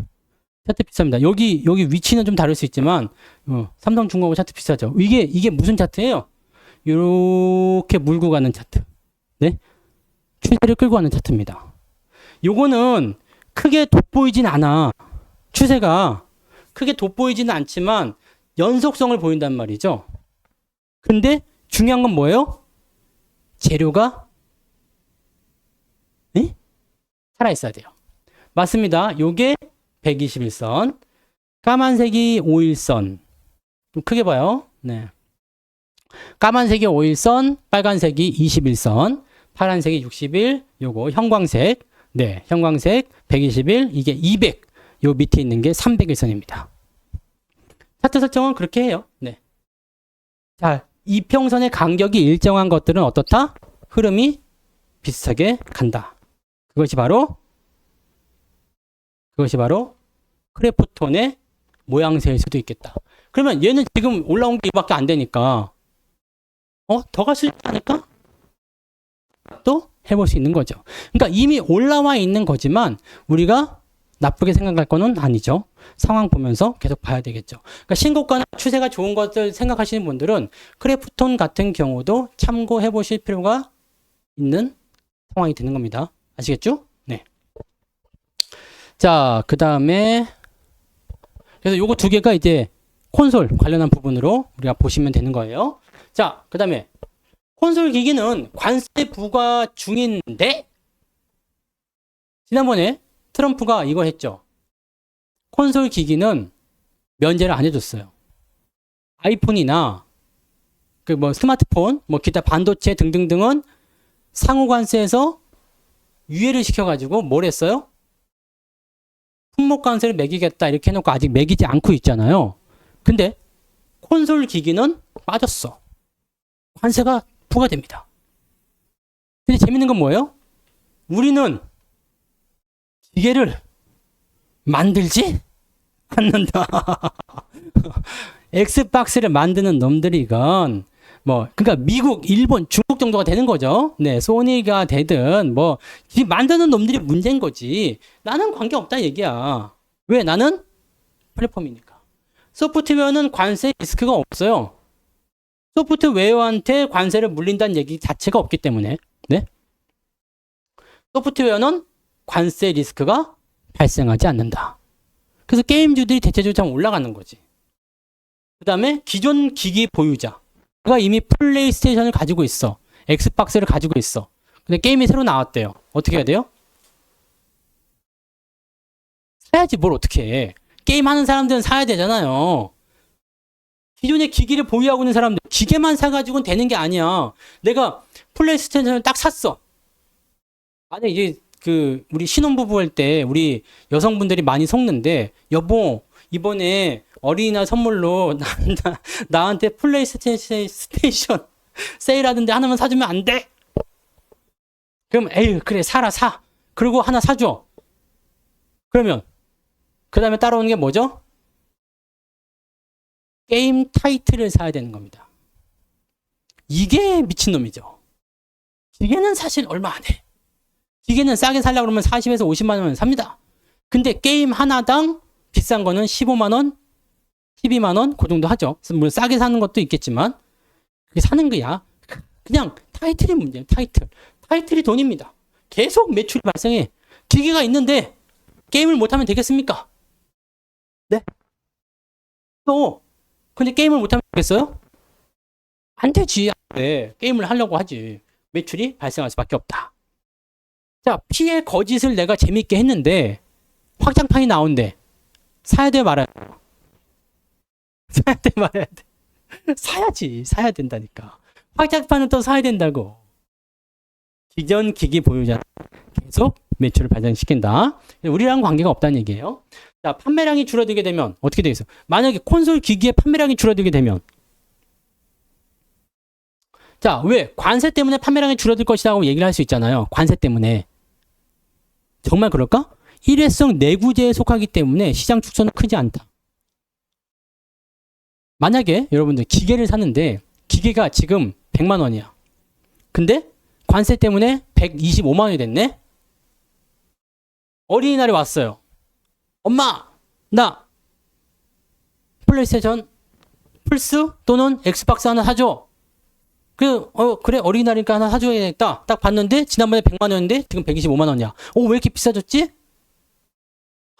차트 비쌉니다. 여기 위치는 좀 다를 수 있지만, 삼성중공업 차트 비싸죠. 이게 무슨 차트예요? 요렇게 물고 가는 차트. 네. 추세를 끌고 가는 차트입니다. 요거는 크게 돋보이진 않아. 추세가 크게 돋보이지는 않지만 연속성을 보인단 말이죠. 근데 중요한 건 뭐예요? 재료가 살아있어야 돼요. 맞습니다. 요게 121선, 까만색이 5일선. 좀 크게 봐요. 네. 까만색이 5일선, 빨간색이 21선, 파란색이 60일, 요거 형광색. 네, 형광색 121, 이게 200. 요 밑에 있는 게 300일선입니다. 차트 설정은 그렇게 해요. 네. 자, 이평선의 간격이 일정한 것들은 어떻다? 흐름이 비슷하게 간다. 그것이 바로 크래프톤의 모양새일 수도 있겠다. 그러면 얘는 지금 올라온 게 이밖에 안 되니까 더 갈 수 있지 않을까? 또 해볼 수 있는 거죠. 그러니까 이미 올라와 있는 거지만 우리가 나쁘게 생각할 거는 아니죠. 상황 보면서 계속 봐야 되겠죠. 그러니까 신고가나 추세가 좋은 것들 생각하시는 분들은 크래프톤 같은 경우도 참고해 보실 필요가 있는 상황이 되는 겁니다. 아시겠죠? 네. 자, 그 다음에 그래서 요거 두 개가 이제 콘솔 관련한 부분으로 우리가 보시면 되는 거예요. 자, 그 다음에 콘솔 기기는 관세 부과 중인데 지난번에 트럼프가 이걸 했죠. 콘솔 기기는 면제를 안 해줬어요. 아이폰이나 그 뭐 스마트폰, 뭐 기타 반도체 등등등은 상호 관세에서 유예를 시켜가지고 뭘 했어요? 품목 관세를 매기겠다 이렇게 해놓고 아직 매기지 않고 있잖아요. 근데 콘솔 기기는 빠졌어. 관세가 부과됩니다. 근데 재밌는 건 뭐예요? 우리는 기계를 만들지 않는다. 엑스박스를 만드는 놈들이건 뭐 그러니까 미국, 일본, 중국 정도가 되는 거죠. 네, 소니가 되든 뭐 만드는 놈들이 문제인 거지. 나는 관계 없다 얘기야. 왜? 나는 플랫폼이니까. 소프트웨어는 관세 리스크가 없어요. 소프트웨어한테 관세를 물린다는 얘기 자체가 없기 때문에. 네? 소프트웨어는 관세 리스크가 발생하지 않는다. 그래서 게임주들이 대체적으로 좀 올라가는 거지. 그 다음에 기존 기기 보유자. 가 이미 플레이스테이션을 가지고 있어. 엑스박스를 가지고 있어. 근데 게임이 새로 나왔대요. 어떻게 해야 돼요? 사야지 뭘 어떻게 해. 게임하는 사람들은 사야 되잖아요. 기존의 기기를 보유하고 있는 사람들 기계만 사가지고는 되는 게 아니야. 내가 플레이스테이션을 딱 샀어. 만약에 이제 그 우리 신혼부부 할 때 우리 여성분들이 많이 속는데 여보 이번에 어린이날 선물로 나한테 플레이스테이션 세일하던데 하나만 사주면 안 돼? 그럼 에휴 그래 사. 그리고 하나 사줘. 그러면 그 다음에 따라오는 게 뭐죠? 게임 타이틀을 사야 되는 겁니다. 이게 미친놈이죠. 기계는 사실 얼마 안 해. 기계는 싸게 살려고 그러면 40에서 50만 원 삽니다. 근데 게임 하나당 비싼 거는 15만 원, 12만 원, 그 정도 하죠. 물론 싸게 사는 것도 있겠지만, 그게 사는 거야. 그냥 타이틀이 문제예요, 타이틀. 타이틀이 돈입니다. 계속 매출이 발생해. 기계가 있는데, 게임을 못하면 되겠습니까? 네? 또, 근데 게임을 못하면 되겠어요? 안 되지. 네, 게임을 하려고 하지. 매출이 발생할 수밖에 없다. 자, 피해 거짓을 내가 재밌게 했는데, 확장판이 나온대. 사야 돼, 말아야 돼. 사야 돼, 말아야 돼. 사야지. 사야 된다니까. 확장판은 또 사야 된다고. 기존 기기 보유자 계속 매출을 발생시킨다. 우리랑 관계가 없다는 얘기예요. 자, 판매량이 줄어들게 되면 어떻게 되겠어요? 만약에 콘솔 기기의 판매량이 줄어들게 되면 자, 왜? 관세 때문에 판매량이 줄어들 것이라고 얘기를 할 수 있잖아요. 관세 때문에. 정말 그럴까? 일회성 내구재에 속하기 때문에 시장 축소는 크지 않다. 만약에 여러분들 기계를 샀는데 기계가 지금 100만 원이야. 근데 관세 때문에 125만 원이 됐네? 어린이날에 왔어요. 엄마! 나 플레이스테이션 플스 또는 엑스박스 하나 사줘. 그래 어린이날이니까 하나 사줘야겠다. 딱 봤는데 지난번에 100만 원인데 지금 125만 원이야. 왜 이렇게 비싸졌지?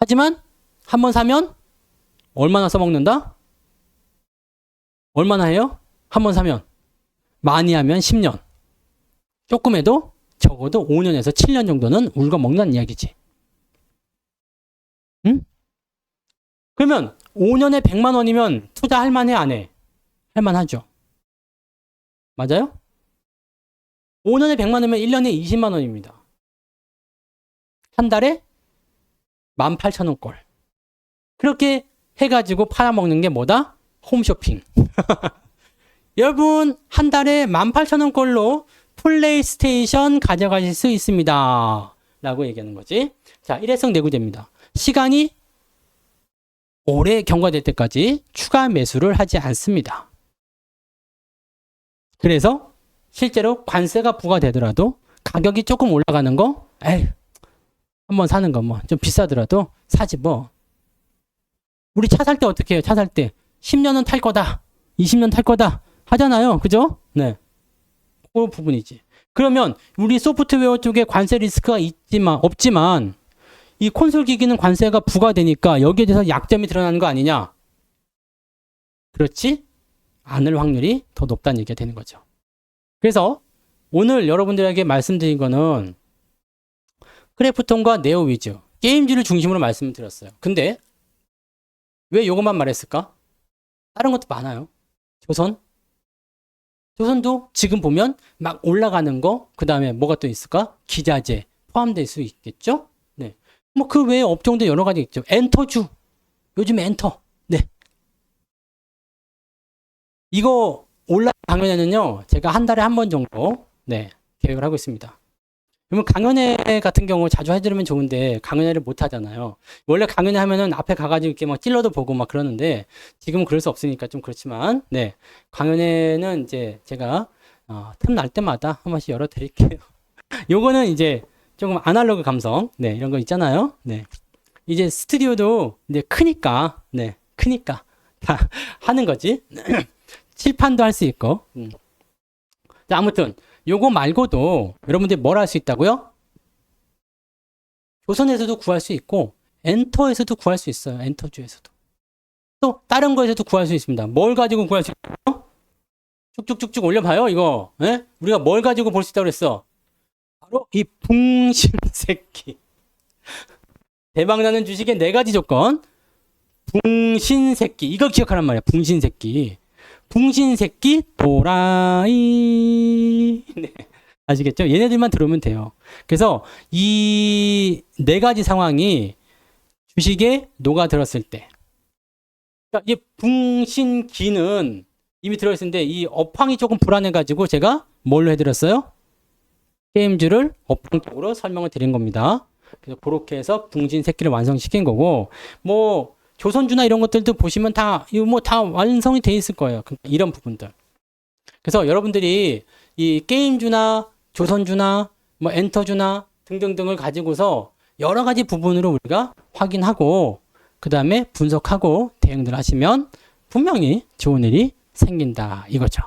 하지만 한 번 사면 얼마나 써먹는다? 얼마나 해요? 한 번 사면 많이 하면 10년. 조금 해도 적어도 5년에서 7년 정도는 울고 먹는 이야기지. 응? 그러면 5년에 100만 원이면 투자할 만해 안 해? 할 만하죠. 맞아요? 5년에 100만 원이면 1년에 20만 원입니다. 한 달에 18,000원 꼴. 그렇게 해가지고 팔아먹는 게 뭐다? 홈쇼핑. 여러분 한 달에 18,000원 꼴로 플레이스테이션 가져가실 수 있습니다. 라고 얘기하는 거지. 자, 일회성 내구재입니다. 시간이 오래 경과될 때까지 추가 매수를 하지 않습니다. 그래서 실제로 관세가 부과되더라도 가격이 조금 올라가는 거 에이 한번 사는 거 뭐 좀 비싸더라도 사지 뭐. 우리 차 살 때 어떻게 해요? 차 살 때 10년은 탈 거다 20년 탈 거다 하잖아요. 그죠? 네. 그 부분이지. 그러면 우리 소프트웨어 쪽에 관세 리스크가 없지만 이 콘솔 기기는 관세가 부과되니까 여기에 대해서 약점이 드러나는 거 아니냐? 그렇지 않을 확률이 더 높다는 얘기가 되는 거죠. 그래서 오늘 여러분들에게 말씀드린 거는 크래프톤과 네오 위즈 게임즈를 중심으로 말씀을 드렸어요. 근데 왜 요것만 말했을까? 다른 것도 많아요. 조선도 지금 보면 막 올라가는 거, 그 다음에 뭐가 또 있을까? 기자재 포함될 수 있겠죠? 네. 뭐 그 외에 업종도 여러 가지 있죠. 엔터주. 요즘 엔터. 네. 이거 온라인 강연회는요, 제가 한 달에 한 번 정도, 네, 계획을 하고 있습니다. 그러면 강연회 같은 경우 자주 해드리면 좋은데 강연회를 못 하잖아요. 원래 강연회 하면은 앞에 가가지고 이렇게 막 찔러도 보고 막 그러는데 지금은 그럴 수 없으니까 좀 그렇지만, 네, 강연회는 이제 제가 틈날 때마다 한 번씩 열어드릴게요. 요거는 이제 조금 아날로그 감성, 네, 이런 거 있잖아요. 네, 이제 스튜디오도 이제 크니까, 네, 크니까 다 하는 거지. 칠판도 할 수 있고. 자, 아무튼 요거 말고도 여러분들이 뭘 할 수 있다고요? 조선에서도 구할 수 있고 엔터에서도 구할 수 있어요. 엔터주에서도. 또 다른 거에서도 구할 수 있습니다. 뭘 가지고 구할 수 있어요? 쭉쭉쭉쭉 올려봐요. 이거. 예? 우리가 뭘 가지고 볼 수 있다고 그랬어? 바로 이 붕신새끼. 대박나는 주식의 4가지 조건. 붕신새끼. 이거 기억하란 말이야. 붕신새끼. 붕신새끼 도라이. 네. 아시겠죠? 얘네들만 들어오면 돼요. 그래서 이 4가지 상황이 주식에 녹아들었을 때. 그러니까 이 붕신기는 이미 들어있는데 이 업황이 조금 불안해가지고 제가 뭘로 해드렸어요? 게임주를 업황 쪽으로 설명을 드린 겁니다. 그래서 그렇게 해서 붕신새끼를 완성시킨 거고, 뭐 조선주나 이런 것들도 보시면 다, 이거 뭐 다 완성이 돼 있을 거예요. 이런 부분들. 그래서 여러분들이 이 게임주나 조선주나 뭐 엔터주나 등등등을 가지고서 여러 가지 부분으로 우리가 확인하고, 그 다음에 분석하고 대응들 하시면 분명히 좋은 일이 생긴다. 이거죠.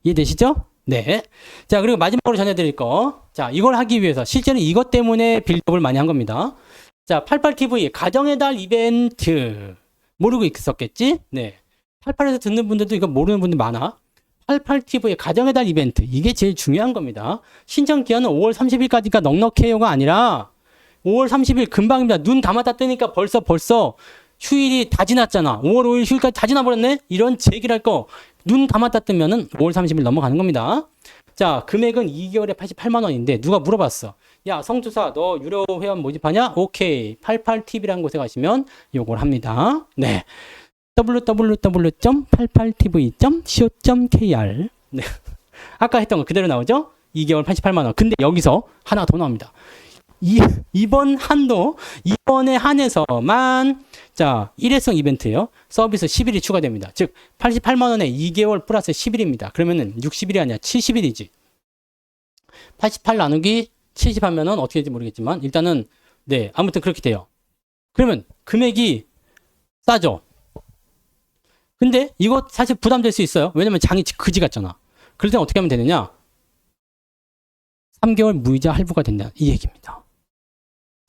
이해되시죠? 네. 자, 그리고 마지막으로 전해드릴 거. 자, 이걸 하기 위해서 실제는 이것 때문에 빌드업을 많이 한 겁니다. 자, 88TV 가정의 달 이벤트 모르고 있었겠지? 네. 88에서 듣는 분들도 이거 모르는 분들 많아. 88TV의 가정의 달 이벤트 이게 제일 중요한 겁니다. 신청 기한은 5월 30일까지가 넉넉해요가 아니라 5월 30일 금방입니다. 눈 감았다 뜨니까 벌써 휴일이 다 지났잖아. 5월 5일 휴일까지 다 지나버렸네? 이런 제기를 할 거 눈 감았다 뜨면은 5월 30일 넘어가는 겁니다. 자, 금액은 2개월에 88만 원인데 누가 물어봤어. 야, 성투사 너 유료 회원 모집하냐? 오케이. 88TV라는 곳에 가시면 요걸 합니다. 네. www.88tv.co.kr. 네. 아까 했던 거 그대로 나오죠? 2개월 88만 원. 근데 여기서 하나 더 나옵니다. 이번 한도, 이번에 한해서만, 자, 일회성 이벤트예요. 서비스 10일이 추가됩니다. 즉, 88만 원에 2개월 플러스 10일입니다. 그러면은 60일이 아니라 70일이지. 88 나누기 70 하면은 어떻게 될지 모르겠지만, 일단은, 네, 아무튼 그렇게 돼요. 그러면 금액이 싸죠? 근데 이거 사실 부담될 수 있어요. 왜냐면 장이 그지 같잖아. 그럴 땐 어떻게 하면 되느냐? 3개월 무이자 할부가 된다. 이 얘기입니다.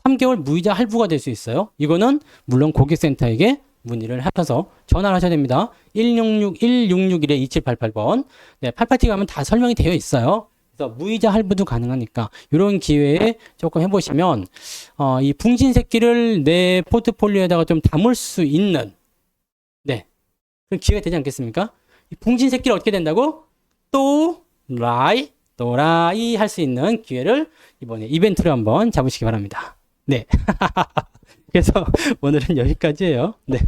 3개월 무이자 할부가 될 수 있어요. 이거는 물론 고객센터에게 문의를 하셔서 전화를 하셔야 됩니다. 166-161-2788번. 네, 88T 가면 다 설명이 되어 있어요. 그래서 무이자 할부도 가능하니까 이런 기회에 조금 해보시면 이 붕신새끼를 내 포트폴리오에다가 좀 담을 수 있는, 네, 그런 기회가 되지 않겠습니까? 이 붕신새끼를 어떻게 된다고? 또라이 할 수 있는 기회를 이번에 이벤트로 한번 잡으시기 바랍니다. 네. 그래서 오늘은 여기까지예요. 네.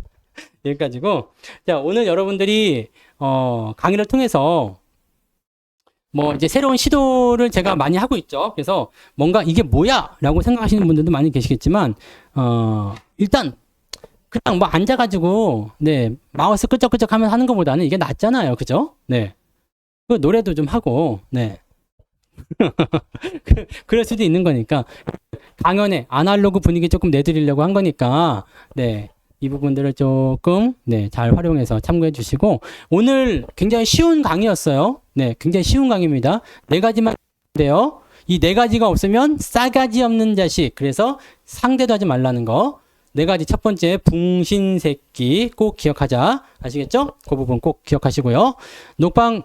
여기까지고. 자, 오늘 여러분들이 강의를 통해서 뭐 이제 새로운 시도를 제가 많이 하고 있죠. 그래서 뭔가 이게 뭐야? 라고 생각하시는 분들도 많이 계시겠지만 일단 그냥 뭐 앉아가지고 네 마우스 끄적끄적 하면 하는 것보다는 이게 낫잖아요. 그죠? 네. 그 노래도 좀 하고 네. 그럴 수도 있는 거니까 강연에 아날로그 분위기 조금 내드리려고 한 거니까 네, 이 부분들을 조금 네, 잘 활용해서 참고해 주시고 오늘 굉장히 쉬운 강의였어요. 네, 굉장히 쉬운 강의입니다. 4가지만 돼요. 이 4가지가 없으면 싸가지 없는 자식. 그래서 상대도 하지 말라는 거. 4가지. 첫 번째 붕신새끼 꼭 기억하자. 아시겠죠? 그 부분 꼭 기억하시고요. 녹방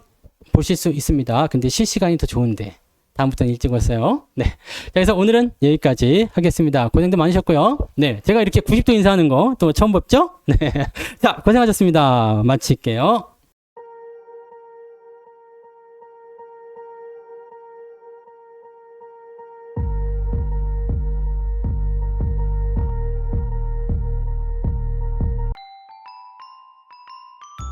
보실 수 있습니다. 근데 실시간이 더 좋은데 다음부터는 일찍 오세요. 네. 자, 그래서 오늘은 여기까지 하겠습니다. 고생도 많으셨고요. 네. 제가 이렇게 90도 인사하는 거 또 처음 봤죠? 네. 자, 고생하셨습니다. 마칠게요.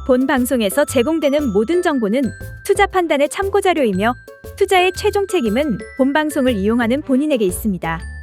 본 방송에서 제공되는 모든 정보는 투자 판단의 참고 자료이며 투자의 최종 책임은 본 방송을 이용하는 본인에게 있습니다.